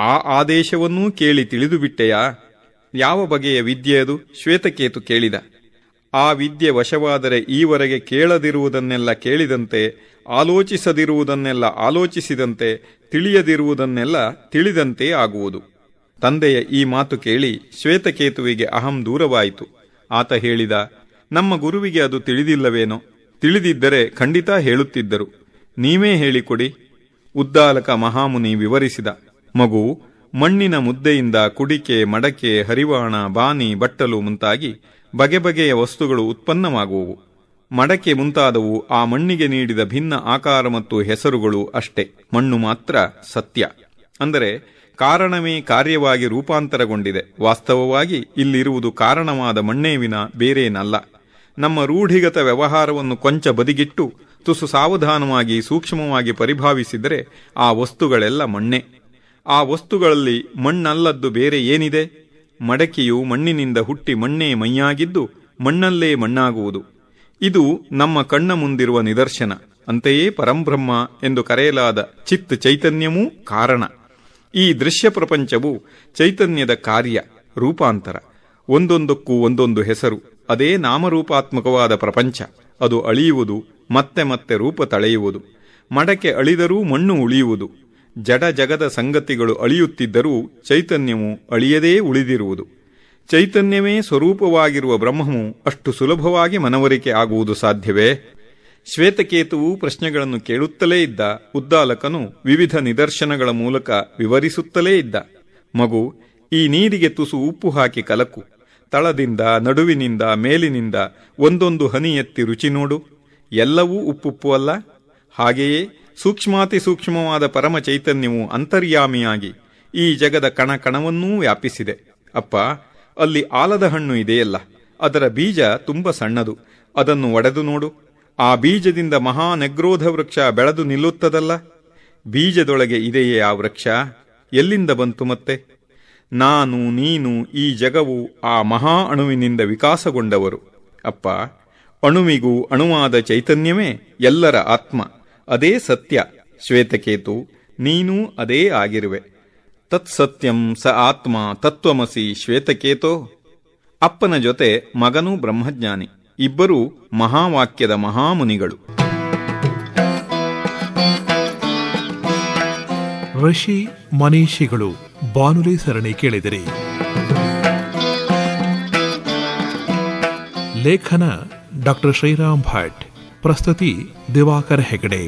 ಆ ಆದೇಶವನ್ನೂ ಕೇಳಿ ತಿಳಿದುಬಿಟ್ಟೆಯಾ? ಯಾವ ಬಗೆಯ ವಿದ್ಯೆಯದು? ಶ್ವೇತಕೇತು ಕೇಳಿದ. ಆ ವಿದ್ಯೆ ವಶವಾದರೆ ಈವರೆಗೆ ಕೇಳದಿರುವುದನ್ನೆಲ್ಲ ಕೇಳಿದಂತೆ ಆಲೋಚಿಸದಿರುವುದನ್ನೆಲ್ಲ ಆಲೋಚಿಸಿದಂತೆ, ತಿಳಿಯದಿರುವುದನ್ನೆಲ್ಲ ತಿಳಿದಂತೆ ಆಗುವುದು. ತಂದೆಯ ಈ ಮಾತು ಕೇಳಿ ಶ್ವೇತಕೇತುವಿಗೆ ಅಹಂ ದೂರವಾಯಿತು. ಆತ ಹೇಳಿದ, ನಮ್ಮ ಗುರುವಿಗೆ ಅದು ತಿಳಿದಿಲ್ಲವೇನೋ? ತಿಳಿದಿದ್ದರೆ ಖಂಡಿತ ಹೇಳುತ್ತಿದ್ದರು. ನೀವೇ ಹೇಳಿಕೊಡಿ. ಉದ್ದಾಲಕ ಮಹಾಮುನಿ ವಿವರಿಸಿದ. ಮಗು, ಮಣ್ಣಿನ ಮುದ್ದೆಯಿಂದ ಕುಡಿಕೆ, ಮಡಕೆ, ಹರಿವಾಣ, ಬಾನಿ, ಬಟ್ಟಲು ಮುಂತಾಗಿ ಬಗೆ ಬಗೆಯ ವಸ್ತುಗಳು ಉತ್ಪನ್ನವಾಗುವವು. ಮಡಕೆ ಮುಂತಾದವು ಆ ಮಣ್ಣಿಗೆ ನೀಡಿದ ಭಿನ್ನ ಆಕಾರ ಮತ್ತು ಹೆಸರುಗಳು ಅಷ್ಟೇ. ಮಣ್ಣು ಮಾತ್ರ ಸತ್ಯ. ಅಂದರೆ ಕಾರಣವೇ ಕಾರ್ಯವಾಗಿ ರೂಪಾಂತರಗೊಂಡಿದೆ. ವಾಸ್ತವವಾಗಿ ಇಲ್ಲಿರುವುದು ಕಾರಣವಾದ ಮಣ್ಣೇ ವಿನ ಬೇರೇನಲ್ಲ. ನಮ್ಮ ರೂಢಿಗತ ವ್ಯವಹಾರವನ್ನು ಕೊಂಚ ಬದಿಗಿಟ್ಟು ತುಸು ಸಾವಧಾನವಾಗಿ ಸೂಕ್ಷ್ಮವಾಗಿ ಪರಿಭಾವಿಸಿದರೆ ಆ ವಸ್ತುಗಳೆಲ್ಲ ಮಣ್ಣೆ. ಆ ವಸ್ತುಗಳಲ್ಲಿ ಮಣ್ಣಲ್ಲದ್ದು ಬೇರೆ ಏನಿದೆ? ಮಡಕೆಯು ಮಣ್ಣಿನಿಂದ ಹುಟ್ಟಿ ಮಣ್ಣೇ ಮೈಯಾಗಿದ್ದು ಮಣ್ಣಲ್ಲೇ ಮಣ್ಣಾಗುವುದು. ಇದು ನಮ್ಮ ಕಣ್ಣ ಮುಂದಿರುವ ನಿದರ್ಶನ. ಅಂತೆಯೇ ಪರಂಬ್ರಹ್ಮ ಎಂದು ಕರೆಯಲಾದ ಚಿತ್ ಚೈತನ್ಯವೂ ಕಾರಣ. ಈ ದೃಶ್ಯ ಪ್ರಪಂಚವು ಚೈತನ್ಯದ ಕಾರ್ಯ, ರೂಪಾಂತರ. ಒಂದೊಂದಕ್ಕೂ ಒಂದೊಂದು ಹೆಸರು. ಅದೇ ನಾಮರೂಪಾತ್ಮಕವಾದ ಪ್ರಪಂಚ. ಅದು ಅಳಿಯುವುದು, ಮತ್ತೆ ಮತ್ತೆ ರೂಪ ತಳೆಯುವುದು. ಮಡಕೆ ಅಳಿದರೂ ಮಣ್ಣು ಉಳಿಯುವುದು. ಜಡ ಜಗದ ಸಂಗತಿಗಳು ಅಳಿಯುತ್ತಿದ್ದರೂ ಚೈತನ್ಯವು ಅಳಿಯದೇ ಉಳಿದಿರುವುದು. ಚೈತನ್ಯವೇ ಸ್ವರೂಪವಾಗಿರುವ ಬ್ರಹ್ಮವು ಅಷ್ಟು ಸುಲಭವಾಗಿ ಮನವರಿಕೆ ಆಗುವುದು ಸಾಧ್ಯವೇ? ಶ್ವೇತಕೇತುವು ಪ್ರಶ್ನೆಗಳನ್ನು ಕೇಳುತ್ತಲೇ ಇದ್ದ. ಉದ್ದಾಲಕನು ವಿವಿಧ ನಿದರ್ಶನಗಳ ಮೂಲಕ ವಿವರಿಸುತ್ತಲೇ ಇದ್ದ. ಮಗು, ಈ ನೀರಿಗೆ ತುಸು ಉಪ್ಪು ಹಾಕಿ ಕಲಕು. ತಳದಿಂದ, ನಡುವಿನಿಂದ, ಮೇಲಿನಿಂದ ಒಂದೊಂದು ಹನಿ ಎತ್ತಿ ರುಚಿ ನೋಡು. ಎಲ್ಲವೂ ಉಪ್ಪುಪ್ಪು ಅಲ್ಲ? ಹಾಗೆಯೇ ಸೂಕ್ಷ್ಮಾತಿ ಸೂಕ್ಷ್ಮವಾದ ಪರಮ ಚೈತನ್ಯವು ಅಂತರ್ಯಾಮಿಯಾಗಿ ಈ ಜಗದ ಕಣ ಕಣವನ್ನೂ ವ್ಯಾಪಿಸಿದೆ. ಅಪ್ಪ, ಅಲ್ಲಿ ಆಲದ ಹಣ್ಣು ಇದೆಯಲ್ಲ, ಅದರ ಬೀಜ ತುಂಬ ಸಣ್ಣದು. ಅದನ್ನು ಒಡೆದು ನೋಡು. ಆ ಬೀಜದಿಂದ ಮಹಾ ನೆಗ್ರೋಧ ವೃಕ್ಷ ಬೆಳೆದು ನಿಲ್ಲುತ್ತದಲ್ಲ. ಬೀಜದೊಳಗೆ ಇದೆಯೇ ಆ ವೃಕ್ಷ? ಎಲ್ಲಿಂದ ಬಂತು ಮತ್ತೆ? ನಾನು, ನೀನು, ಈ ಜಗವು ಆ ಮಹಾ ಅಣುವಿನಿಂದ ವಿಕಾಸಗೊಂಡವರು. ಅಪ್ಪ, ಅಣುವಿಗೂ ಅಣುವಾದ ಚೈತನ್ಯವೇ ಎಲ್ಲರ ಆತ್ಮ. ಅದೇ ಸತ್ಯ. ಶ್ವೇತಕೇತು, ನೀನೂ ಅದೇ ಆಗಿರುವೆ. ತತ್ಸತ್ಯಂ ಸ ಆತ್ಮ ತತ್ವಮಸಿ ಶ್ವೇತಕೇತೋ. ಅಪ್ಪನ ಜೊತೆ ಮಗನೂ ಬ್ರಹ್ಮಜ್ಞಾನಿ. ಇಬ್ಬರೂ ಮಹಾವಾಕ್ಯದ ಮಹಾಮುನಿಗಳು. ಋಷಿ ಮನೀಷಿಗಳು ಬಾನುಲಿ ಸರಣಿ ಕೇಳಿದಿರಿ. ಲೇಖನ ಡಾಕ್ಟರ್ ಶ್ರೀರಾಮ್ ಭಟ್. ಪ್ರಸ್ತುತಿ ದಿವಾಕರ್ ಹೆಗಡೆ.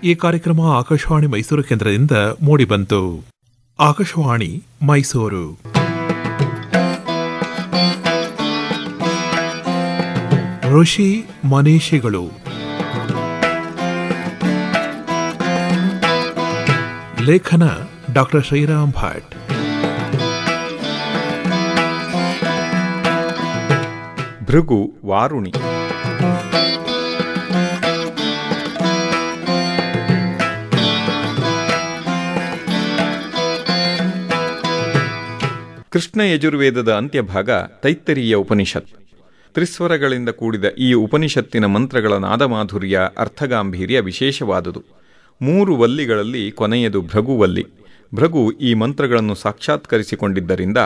ಈ ಕಾರ್ಯಕ್ರಮ ಆಕಾಶವಾಣಿ ಮೈಸೂರು ಕೇಂದ್ರದಿಂದ ಮೂಡಿಬಂತು. ಆಕಾಶವಾಣಿ ಮೈಸೂರು. ಋಷಿ ಮನೀಷಿಗಳು. ಲೇಖನ ಡಾಕ್ಟರ್ ಶ್ರೀರಾಮ್ ಭಟ್. ಭೃಗು ವಾರುಣಿ. ಕೃಷ್ಣ ಯಜುರ್ವೇದದ ಅಂತ್ಯಭಾಗ ತೈತ್ತರೀಯ ಉಪನಿಷತ್. ತ್ರಿಸ್ವರಗಳಿಂದ ಕೂಡಿದ ಈ ಉಪನಿಷತ್ತಿನ ಮಂತ್ರಗಳ ನಾದಮಾಧುರ್ಯ, ಅರ್ಥಗಾಂಭೀರ್ಯ ವಿಶೇಷವಾದುದು. 3 ವಲ್ಲಿಗಳಲ್ಲಿ ಕೊನೆಯದು ಭೃಗುವಲ್ಲಿ. ಭೃಗು ಈ ಮಂತ್ರಗಳನ್ನು ಸಾಕ್ಷಾತ್ಕರಿಸಿಕೊಂಡಿದ್ದರಿಂದ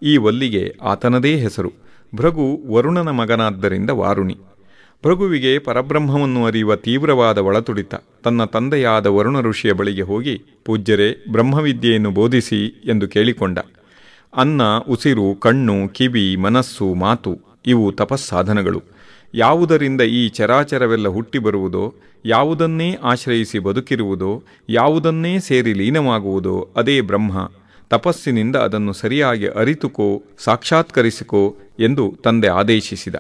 ಈ ವಲ್ಲಿಗೆ ಆತನದೇ ಹೆಸರು. ಭೃಗು ವರುಣನ ಮಗನಾದ್ದರಿಂದ ವಾರುಣಿ. ಭೃಗುವಿಗೆ ಪರಬ್ರಹ್ಮವನ್ನು ಅರಿಯುವ ತೀವ್ರವಾದ ಒಳತುಡಿತ. ತನ್ನ ತಂದೆಯಾದ ವರುಣ ಋಷಿಯ ಬಳಿಗೆ ಹೋಗಿ, ಪೂಜ್ಯರೇ, ಬ್ರಹ್ಮವಿದ್ಯೆಯನ್ನು ಬೋಧಿಸಿ ಎಂದು ಕೇಳಿಕೊಂಡ. ಅನ್ನ, ಉಸಿರು, ಕಣ್ಣು, ಕಿವಿ, ಮನಸ್ಸು, ಮಾತು ಇವು ತಪಸ್ಸಾಧನಗಳು. ಯಾವುದರಿಂದ ಈ ಚರಾಚರವೆಲ್ಲ ಹುಟ್ಟಿ ಬರುವುದೋ, ಯಾವುದನ್ನೇ ಆಶ್ರಯಿಸಿ ಬದುಕಿರುವುದೋ, ಯಾವುದನ್ನೇ ಸೇರಿ ಲೀನವಾಗುವುದೋ ಅದೇ ಬ್ರಹ್ಮ. ತಪಸ್ಸಿನಿಂದ ಅದನ್ನು ಸರಿಯಾಗಿ ಅರಿತುಕೋ, ಸಾಕ್ಷಾತ್ಕರಿಸಿಕೋ ಎಂದು ತಂದೆ ಆದೇಶಿಸಿದ.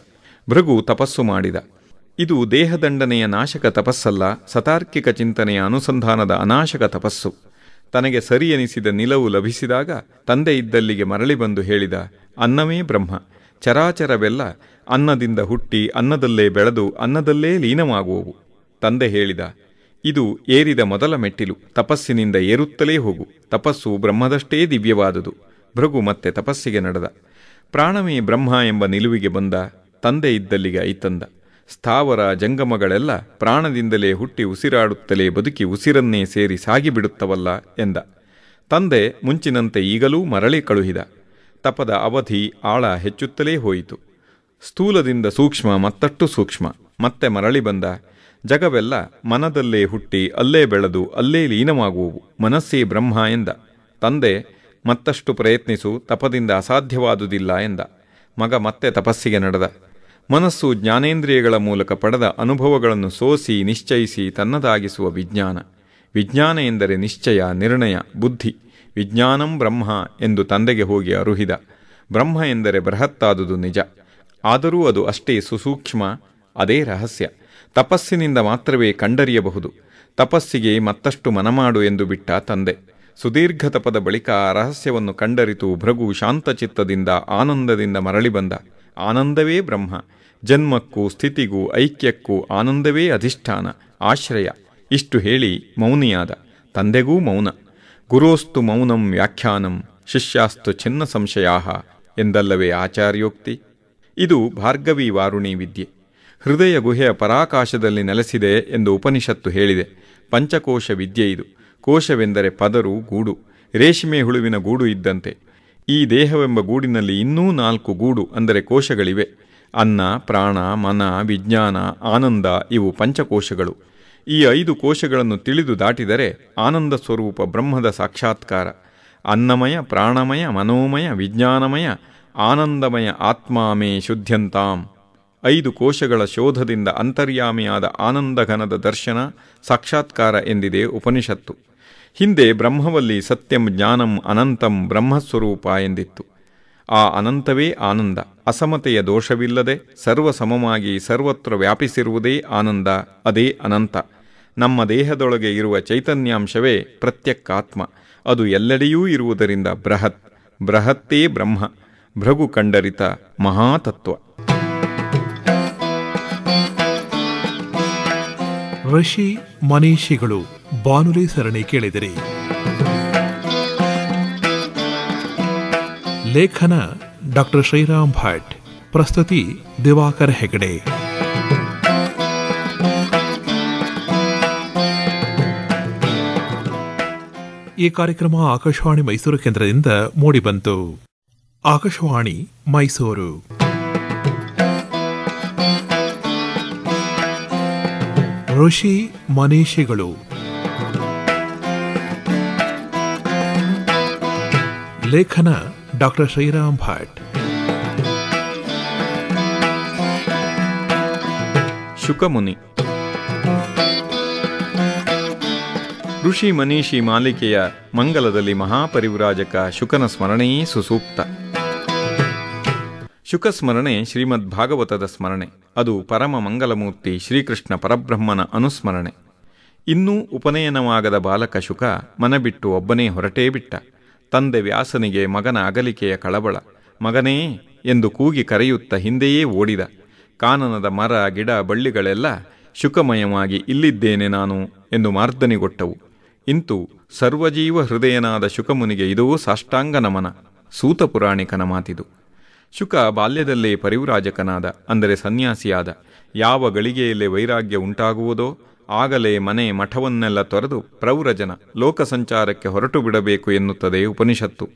ಭೃಗು ತಪಸ್ಸು ಮಾಡಿದ. ಇದು ದೇಹದಂಡನೆಯ ನಾಶಕ ತಪಸ್ಸಲ್ಲ, ಸತಾರ್ಕಿಕ ಚಿಂತನೆಯ ಅನುಸಂಧಾನದ ಅನಾಶಕ ತಪಸ್ಸು. ತನಗೆ ಸರಿ ಎನಿಸಿದ ನಿಲವು ಲಭಿಸಿದಾಗ ತಂದೆ ಇದ್ದಲ್ಲಿಗೆ ಮರಳಿ ಬಂದು ಹೇಳಿದ, ಅನ್ನವೇ ಬ್ರಹ್ಮ. ಚರಾಚರವೆಲ್ಲ ಅನ್ನದಿಂದ ಹುಟ್ಟಿ ಅನ್ನದಲ್ಲೇ ಬೆಳೆದು ಅನ್ನದಲ್ಲೇ ಲೀನವಾಗುವವು. ತಂದೆ ಹೇಳಿದ, ಇದು ಏರಿದ ಮೊದಲ ಮೆಟ್ಟಿಲು. ತಪಸ್ಸಿನಿಂದ ಏರುತ್ತಲೇ ಹೋಗು. ತಪಸ್ಸು ಬ್ರಹ್ಮದಷ್ಟೇ ದಿವ್ಯವಾದುದು. ಭೃಗು ಮತ್ತೆ ತಪಸ್ಸಿಗೆ ನಡೆದ. ಪ್ರಾಣವೇ ಬ್ರಹ್ಮ ಎಂಬ ನಿಲುವಿಗೆ ಬಂದ. ತಂದೆ ಇದ್ದಲ್ಲಿಗೆ ಐತಂದ. ಸ್ಥಾವರ ಜಂಗಮಗಳೆಲ್ಲ ಪ್ರಾಣದಿಂದಲೇ ಹುಟ್ಟಿ ಉಸಿರಾಡುತ್ತಲೇ ಬದುಕಿ ಉಸಿರನ್ನೇ ಸೇರಿ ಸಾಗಿಬಿಡುತ್ತವಲ್ಲ ಎಂದ. ತಂದೆ ಮುಂಚಿನಂತೆ ಈಗಲೂ ಮರಳಿ ಕಳುಹಿದ. ತಪದ ಅವಧಿ ಆಳ ಹೆಚ್ಚುತ್ತಲೇ ಹೋಯಿತು. ಸ್ಥೂಲದಿಂದ ಸೂಕ್ಷ್ಮ ಮತ್ತಷ್ಟು ಸೂಕ್ಷ್ಮ, ಮತ್ತೆ ಮರಳಿ ಬಂದ. ಜಗವೆಲ್ಲ ಮನದಲ್ಲೇ ಹುಟ್ಟಿ ಅಲ್ಲೇ ಬೆಳೆದು ಅಲ್ಲೇ ಲೀನವಾಗುವುವು, ಮನಸ್ಸೇ ಬ್ರಹ್ಮ ಎಂದ. ತಂದೆ ಮತ್ತಷ್ಟು ಪ್ರಯತ್ನಿಸು, ತಪದಿಂದ ಅಸಾಧ್ಯವಾದುದಿಲ್ಲ ಎಂದ. ಮಗ ಮತ್ತೆ ತಪಸ್ಸಿಗೆ ನಡೆದ. ಮನಸ್ಸು ಜ್ಞಾನೇಂದ್ರಿಯಗಳ ಮೂಲಕ ಪಡೆದ ಅನುಭವಗಳನ್ನು ಸೋಸಿ ನಿಶ್ಚಯಿಸಿ ತನ್ನದಾಗಿಸುವ ವಿಜ್ಞಾನ. ವಿಜ್ಞಾನ ಎಂದರೆ ನಿಶ್ಚಯ, ನಿರ್ಣಯ, ಬುದ್ಧಿ. ವಿಜ್ಞಾನಂ ಬ್ರಹ್ಮ ಎಂದು ತಂದೆಗೆ ಹೋಗಿ ಅರುಹಿದ. ಬ್ರಹ್ಮ ಎಂದರೆ ಬೃಹತ್ತಾದುದು ನಿಜ, ಆದರೂ ಅದು ಅಷ್ಟೇ ಸುಸೂಕ್ಷ್ಮ. ಅದೇ ರಹಸ್ಯ. ತಪಸ್ಸಿನಿಂದ ಮಾತ್ರವೇ ಕಂಡರಿಯಬಹುದು. ತಪಸ್ಸಿಗೆ ಮತ್ತಷ್ಟು ಮನಮಾಡು ಎಂದು ಬಿಟ್ಟ ತಂದೆ. ಸುದೀರ್ಘ ತಪದ ಬಳಿಕ ಆ ರಹಸ್ಯವನ್ನು ಕಂಡರಿತು ಭೃಗು ಶಾಂತಚಿತ್ತದಿಂದ ಆನಂದದಿಂದ ಮರಳಿ ಬಂದ. ಆನಂದವೇ ಬ್ರಹ್ಮ. ಜನ್ಮಕ್ಕೂ ಸ್ಥಿತಿಗೂ ಐಕ್ಯಕ್ಕೂ ಆನಂದವೇ ಅಧಿಷ್ಠಾನ, ಆಶ್ರಯ. ಇಷ್ಟು ಹೇಳಿ ಮೌನಿಯಾದ. ತಂದೆಗೂ ಮೌನ. ಗುರೋಸ್ತು ಮೌನಂ ವ್ಯಾಖ್ಯಾನಂ ಶಿಷ್ಯಾಸ್ತು ಛಿನ್ನ ಸಂಶಯಾಹ ಎಂದಲ್ಲವೇ ಆಚಾರ್ಯೋಕ್ತಿ. ಇದು ಭಾರ್ಗವಿ ವಾರುಣಿ ವಿದ್ಯೆ. ಹೃದಯ ಗುಹೆಯ ಪರಾಕಾಶದಲ್ಲಿ ನೆಲೆಸಿದೆ ಎಂದು ಉಪನಿಷತ್ತು ಹೇಳಿದೆ. ಪಂಚಕೋಶ ವಿದ್ಯೆ ಇದು. ಕೋಶವೆಂದರೆ ಪದರು, ಗೂಡು. ರೇಷ್ಮೆ ಹುಳುವಿನ ಗೂಡು ಇದ್ದಂತೆ ಈ ದೇಹವೆಂಬ ಗೂಡಿನಲ್ಲಿ ಇನ್ನೂ 4 ಗೂಡು ಅಂದರೆ ಕೋಶಗಳಿವೆ. ಅನ್ನ, ಪ್ರಾಣ, ಮನ, ವಿಜ್ಞಾನ, ಆನಂದ ಇವು ಪಂಚಕೋಶಗಳು. ಈ 5 ಕೋಶಗಳನ್ನು ತಿಳಿದು ದಾಟಿದರೆ ಆನಂದ ಸ್ವರೂಪ ಬ್ರಹ್ಮದ ಸಾಕ್ಷಾತ್ಕಾರ. ಅನ್ನಮಯ, ಪ್ರಾಣಮಯ, ಮನೋಮಯ, ವಿಜ್ಞಾನಮಯ, ಆನಂದಮಯ ಆತ್ಮಾಮೇ ಶುದ್ಧ್ಯಂತಾಂ. 5 ಕೋಶಗಳ ಶೋಧದಿಂದ ಅಂತರ್ಯಾಮಿಯಾದ ಆನಂದಘನದ ದರ್ಶನ, ಸಾಕ್ಷಾತ್ಕಾರ ಎಂದಿದೆ ಉಪನಿಷತ್ತು. ಹಿಂದೆ ಬ್ರಹ್ಮವಲ್ಲಿ ಸತ್ಯಂ ಜ್ಞಾನಂ ಅನಂತಂ ಬ್ರಹ್ಮಸ್ವರೂಪ ಎಂದಿತ್ತು. ಆ ಅನಂತವೇ ಆನಂದ. ಅಸಮತೆಯ ದೋಷವಿಲ್ಲದೆ ಸರ್ವಸಮವಾಗಿ ಸರ್ವತ್ರ ವ್ಯಾಪಿಸಿರುವುದೇ ಆನಂದ. ಅದೇ ಅನಂತ. ನಮ್ಮ ದೇಹದೊಳಗೆ ಇರುವ ಚೈತನ್ಯಾಂಶವೇ ಪ್ರತ್ಯಕ್ಕಾತ್ಮ. ಅದು ಎಲ್ಲೆಡೆಯೂ ಇರುವುದರಿಂದ ಬೃಹತ್. ಬೃಹತ್ತೇ ಬ್ರಹ್ಮ. ಭೃಗು ಕಂಡರಿತ ಮಹಾತತ್ವ. ಋಷಿ ಮನೀಷಿಗಳು ಬಾನುಲಿ ಸರಣಿ ಕೇಳಿದಿರಿ. ಲೇಖನ ಡಾಕ್ಟರ್ ಶ್ರೀರಾಮ್ ಭಟ್. ಪ್ರಸ್ತುತಿ ದಿವಾಕರ್ ಹೆಗಡೆ. ಈ ಕಾರ್ಯಕ್ರಮ ಆಕಾಶವಾಣಿ ಮೈಸೂರು ಕೇಂದ್ರದಿಂದ ಮೂಡಿಬಂತು. ಆಕಾಶವಾಣಿ ಮೈಸೂರು. ಋಷಿ ಮನೀಷಿಗಳು. ಲೇಖನ ಡಾಕ್ಟರ್ ಶ್ರೀರಾಮ್ ಭಟ್. ಶುಕಮುನಿ. ಋಷಿ ಮನೀಷಿ ಮಾಲಿಕೆಯ ಮಂಗಲದಲ್ಲಿ ಮಹಾಪರಿವ್ರಾಜಕ ಶುಕನ ಸ್ಮರಣೆಯೇ ಸುಸೂಕ್ತ. ಶುಕಸ್ಮರಣೆ ಶ್ರೀಮದ್ ಭಾಗವತದ ಸ್ಮರಣೆ. ಅದು ಪರಮ ಮಂಗಲಮೂರ್ತಿ ಶ್ರೀಕೃಷ್ಣ ಪರಬ್ರಹ್ಮನ ಅನುಸ್ಮರಣೆ. ಇನ್ನೂ ಉಪನಯನವಾಗದ ಬಾಲಕ ಶುಕ ಮನಬಿಟ್ಟು ಒಬ್ಬನೇ ಹೊರಟೇ ಬಿಟ್ಟ. ತಂದೆ ವ್ಯಾಸನಿಗೆ ಮಗನ ಅಗಲಿಕೆಯ ಕಳವಳ. ಮಗನೇ ಎಂದು ಕೂಗಿ ಕರೆಯುತ್ತ ಹಿಂದೆಯೇ ಓಡಿದ. ಕಾನನದ ಮರ, ಗಿಡ, ಬಳ್ಳಿಗಳೆಲ್ಲ ಶುಕಮಯವಾಗಿ ಇಲ್ಲಿದ್ದೇನೆ ನಾನು ಎಂದು ಮಾರ್ದನಿಗೊಟ್ಟವು. ಇಂತು ಸರ್ವಜೀವ ಹೃದಯನಾದ ಶುಕಮುನಿಗೆ ಇದೋ ಸಾಷ್ಟಾಂಗ ನಮನ. ಸೂತ ಪುರಾಣಿಕನ ಮಾತಿದು. ಶುಕ ಬಾಲ್ಯದಲ್ಲೇ ಪರಿವ್ರಾಜಕನಾದ, ಅಂದರೆ ಸನ್ಯಾಸಿಯಾದ. ಯಾವ ಗಳಿಗೆಯಲ್ಲಿ ವೈರಾಗ್ಯ ಉಂಟಾಗುವುದೋ ಆಗಲೇ ಮನೆ ಮಠವನ್ನೆಲ್ಲ ತೊರೆದು ಪ್ರವ್ರಜನ ಲೋಕಸಂಚಾರಕ್ಕೆ ಹೊರಟು ಬಿಡಬೇಕು ಎನ್ನುತ್ತದೆ ಉಪನಿಷತ್ತು.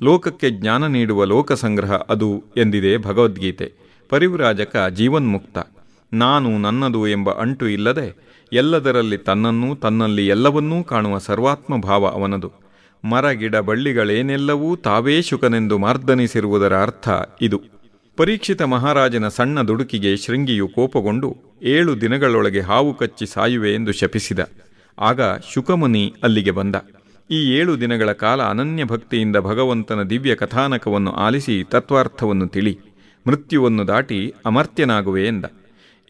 ಲೋಕಕ್ಕೆ ಜ್ಞಾನ ನೀಡುವ ಲೋಕಸಂಗ್ರಹ ಅದು ಎಂದಿದೆ ಭಗವದ್ಗೀತೆ. ಪರಿವ್ರಾಜಕ ಜೀವನ್ಮುಕ್ತ. ನಾನು ನನ್ನದು ಎಂಬ ಅಂಟು ಇಲ್ಲದೆ ಎಲ್ಲದರಲ್ಲಿ ತನ್ನನ್ನೂ ತನ್ನಲ್ಲಿ ಎಲ್ಲವನ್ನೂ ಕಾಣುವ ಸರ್ವಾತ್ಮ ಭಾವ ಅವನದು. ಮರ, ಗಿಡ, ಬಳ್ಳಿಗಳೇನೆಲ್ಲವೂ ತಾವೇ ಶುಕನೆಂದು ಮಾರ್ದನಿಸಿರುವುದರ ಅರ್ಥ ಇದು. ಪರೀಕ್ಷಿತ ಮಹಾರಾಜನ ಸಣ್ಣ ದುಡುಕಿಗೆ ಶೃಂಗಿಯು ಕೋಪಗೊಂಡು 7 ದಿನಗಳೊಳಗೆ ಹಾವು ಕಚ್ಚಿ ಸಾಯುವೆ ಎಂದು ಶಪಿಸಿದ. ಆಗ ಶುಕಮುನಿ ಅಲ್ಲಿಗೆ ಬಂದ. ಈ 7 ದಿನಗಳ ಕಾಲ ಅನನ್ಯ ಭಕ್ತಿಯಿಂದ ಭಗವಂತನ ದಿವ್ಯ ಕಥಾನಕವನ್ನು ಆಲಿಸಿ ತತ್ವಾರ್ಥವನ್ನು ತಿಳಿ, ಮೃತ್ಯುವನ್ನು ದಾಟಿ ಅಮರ್ತ್ಯನಾಗುವೆ ಎಂದ.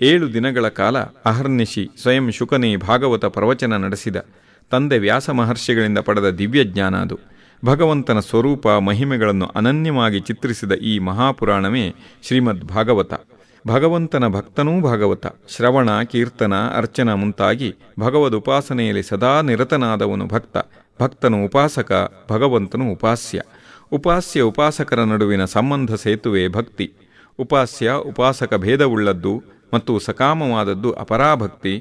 7 ದಿನಗಳ ಕಾಲ ಅಹರ್ನಿಶಿ ಸ್ವಯಂ ಶುಕನೇ ಭಾಗವತ ಪ್ರವಚನ ನಡೆಸಿದ. ತಂದೆ ವ್ಯಾಸ ಮಹರ್ಷಿಗಳಿಂದ ಪಡೆದ ದಿವ್ಯಜ್ಞಾನ ಅದು. ಭಗವಂತನ ಸ್ವರೂಪ ಮಹಿಮೆಗಳನ್ನು ಅನನ್ಯವಾಗಿ ಚಿತ್ರಿಸಿದ ಈ ಮಹಾಪುರಾಣವೇ ಶ್ರೀಮದ್ ಭಾಗವತ. ಭಗವಂತನ ಭಕ್ತನೂ ಭಾಗವತ. ಶ್ರವಣ, ಕೀರ್ತನ, ಅರ್ಚನ ಮುಂತಾಗಿ ಭಗವದುಪಾಸನೆಯಲ್ಲಿ ಸದಾ ನಿರತನಾದವನು ಭಕ್ತ. ಭಕ್ತನು ಉಪಾಸಕ, ಭಗವಂತನು ಉಪಾಸ್ಯ. ಉಪಾಸ್ಯ ಉಪಾಸಕರ ನಡುವಿನ ಸಂಬಂಧ ಸೇತುವೆ ಭಕ್ತಿ. ಉಪಾಸ್ಯ ಉಪಾಸಕ ಭೇದವುಳ್ಳದ್ದು ಮತ್ತು ಸಕಾಮವಾದದ್ದು ಅಪರಾಭಕ್ತಿ.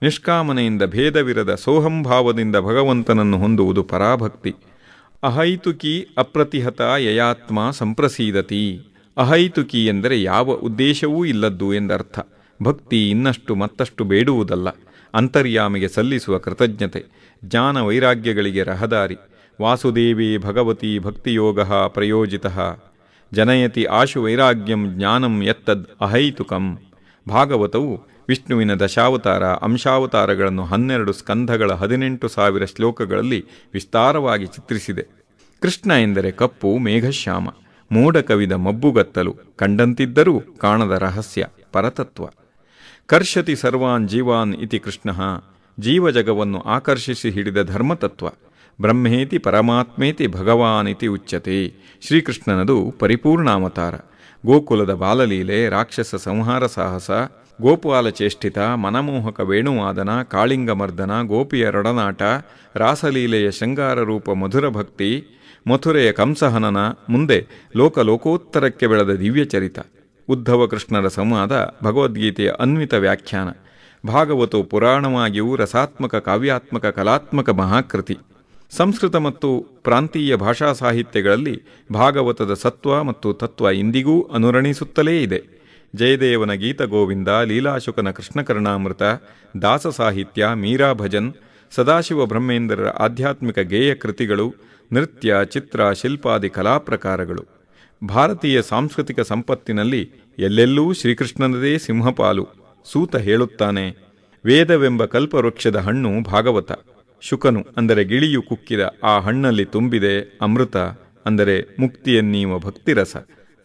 ನಿಷ್ಕಾಮನೆಯಿಂದ ಭೇದವಿರದ ಸೋಹಂಭಾವದಿಂದ ಭಗವಂತನನ್ನು ಹೊಂದುವುದು ಪರಾಭಕ್ತಿ. ಅಹೈತುಕಿ ಅಪ್ರತಿಹತ ಯಯಾತ್ಮ ಸಂಪ್ರಸೀದತಿ. ಅಹೈತುಕಿ ಎಂದರೆ ಯಾವ ಉದ್ದೇಶವೂ ಇಲ್ಲದ್ದು ಎಂದರ್ಥ. ಭಕ್ತಿ ಇನ್ನಷ್ಟು ಮತ್ತಷ್ಟು ಬೇಡುವುದಲ್ಲ, ಅಂತರ್ಯಾಮಿಗೆ ಸಲ್ಲಿಸುವ ಕೃತಜ್ಞತೆ, ಜ್ಞಾನ ವೈರಾಗ್ಯಗಳಿಗೆ ರಹದಾರಿ. ವಾಸುದೇವೇ ಭಗವತಿ ಭಕ್ತಿಯೋಗ ಪ್ರಯೋಜಿತ ಜನಯತಿ ಆಶು ವೈರಾಗ್ಯಂ ಜ್ಞಾನಂ ಯತ್ತದ್ ಅಹೈತುಕಂ. ಭಾಗವತವು ವಿಷ್ಣುವಿನ ದಶಾವತಾರ ಅಂಶಾವತಾರಗಳನ್ನು 12 ಸ್ಕಂಧಗಳ 18,000 ಶ್ಲೋಕಗಳಲ್ಲಿ ವಿಸ್ತಾರವಾಗಿ ಚಿತ್ರಿಸಿದೆ. ಕೃಷ್ಣ ಎಂದರೆ ಕಪ್ಪು ಮೇಘಶ್ಯಾಮ, ಮೋಡ ಕವಿದ ಮಬ್ಬುಗತ್ತಲು, ಕಂಡಂತಿದ್ದರೂ ಕಾಣದ ರಹಸ್ಯ ಪರತತ್ವ. ಕರ್ಷತಿ ಸರ್ವಾನ್ ಜೀವಾನ್ ಇತಿ ಕೃಷ್ಣ, ಜೀವಜಗವನ್ನು ಆಕರ್ಷಿಸಿ ಹಿಡಿದ ಧರ್ಮತತ್ವ. ಬ್ರಹ್ಮೇತಿ ಪರಮಾತ್ಮೇತಿ ಭಗವಾನ್ ಇತಿ ಉಚ್ಯತೆ. ಶ್ರೀಕೃಷ್ಣನದು ಪರಿಪೂರ್ಣಾವತಾರ. ಗೋಕುಲದ ಬಾಲಲೀಲೆ, ರಾಕ್ಷಸ ಸಂಹಾರ ಸಾಹಸ, ಗೋಪಾಲ ಚೇಷ್ಟಿತ, ಮನಮೋಹಕ ವೇಣುವಾದನ, ಕಾಳಿಂಗಮರ್ದನ, ಗೋಪಿಯರೊಡನಾಟ, ರಾಸಲೀಲೆಯ ಶೃಂಗಾರ ರೂಪ ಮಧುರ ಭಕ್ತಿ, ಮಥುರೆಯ ಕಂಸಹನನ, ಮುಂದೆ ಲೋಕೋತ್ತರಕ್ಕೆ ಬೆಳೆದ ದಿವ್ಯಚರಿತ. ಉದ್ಧವ ಕೃಷ್ಣರ ಸಂವಾದ ಭಗವದ್ಗೀತೆಯ ಅನ್ವಿತ ವ್ಯಾಖ್ಯಾನ. ಭಾಗವತವು ಪುರಾಣವಾಗಿಯೂ ರಸಾತ್ಮಕ ಕಾವ್ಯಾತ್ಮಕ ಕಲಾತ್ಮಕ ಮಹಾಕೃತಿ. ಸಂಸ್ಕೃತ ಮತ್ತು ಪ್ರಾಂತೀಯ ಭಾಷಾ ಸಾಹಿತ್ಯಗಳಲ್ಲಿ ಭಾಗವತದ ಸತ್ವ ಮತ್ತು ತತ್ವ ಇಂದಿಗೂ ಅನುರಣಿಸುತ್ತಲೇ ಇದೆ. ಜಯದೇವನ ಗೀತಗೋವಿಂದ, ಲೀಲಾಶುಕನ ಕೃಷ್ಣಕರ್ಣಾಮೃತ, ದಾಸ ಸಾಹಿತ್ಯ, ಮೀರಾ ಭಜನ್, ಸದಾಶಿವ ಬ್ರಹ್ಮೇಂದ್ರರ ಆಧ್ಯಾತ್ಮಿಕ ಗೇಯ ಕೃತಿಗಳು, ನೃತ್ಯ, ಚಿತ್ರ, ಶಿಲ್ಪಾದಿ ಕಲಾಪ್ರಕಾರಗಳು. ಭಾರತೀಯ ಸಾಂಸ್ಕೃತಿಕ ಸಂಪತ್ತಿನಲ್ಲಿ ಎಲ್ಲೆಲ್ಲೂ ಶ್ರೀಕೃಷ್ಣನದೇ ಸಿಂಹಪಾಲು. ಸೂತ ಹೇಳುತ್ತಾನೆ, ವೇದವೆಂಬ ಕಲ್ಪವೃಕ್ಷದ ಹಣ್ಣು ಭಾಗವತ. ಶುಕನು ಅಂದರೆ ಗಿಳಿಯು ಕುಕ್ಕಿದ ಆ ಹಣ್ಣಲ್ಲಿ ತುಂಬಿದೆ ಅಮೃತ, ಅಂದರೆ ಮುಕ್ತಿಯನ್ನೀವ ಭಕ್ತಿರಸ.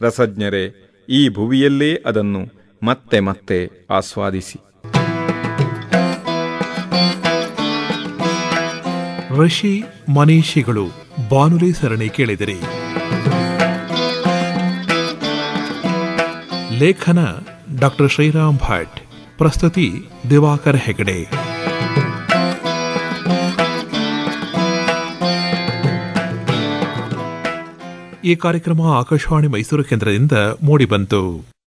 ರಸಜ್ಞರೇ, ಈ ಭುವಿಯಲ್ಲೇ ಅದನ್ನು ಮತ್ತೆ ಮತ್ತೆ ಆಸ್ವಾದಿಸಿ. ಋಷಿ ಮನೀಷಿಗಳು ಬಾನುಲಿ ಸರಣಿ ಕೇಳಿದಿರಿ. ಲೇಖನ ಡಾಕ್ಟರ್ ಶ್ರೀರಾಮ್ ಭಟ್. ಪ್ರಸ್ತುತಿ ದಿವಾಕರ್ ಹೆಗಡೆ. ಈ ಕಾರ್ಯಕ್ರಮ ಆಕಾಶವಾಣಿ ಮೈಸೂರು ಕೇಂದ್ರದಿಂದ ಮೂಡಿಬಂತು.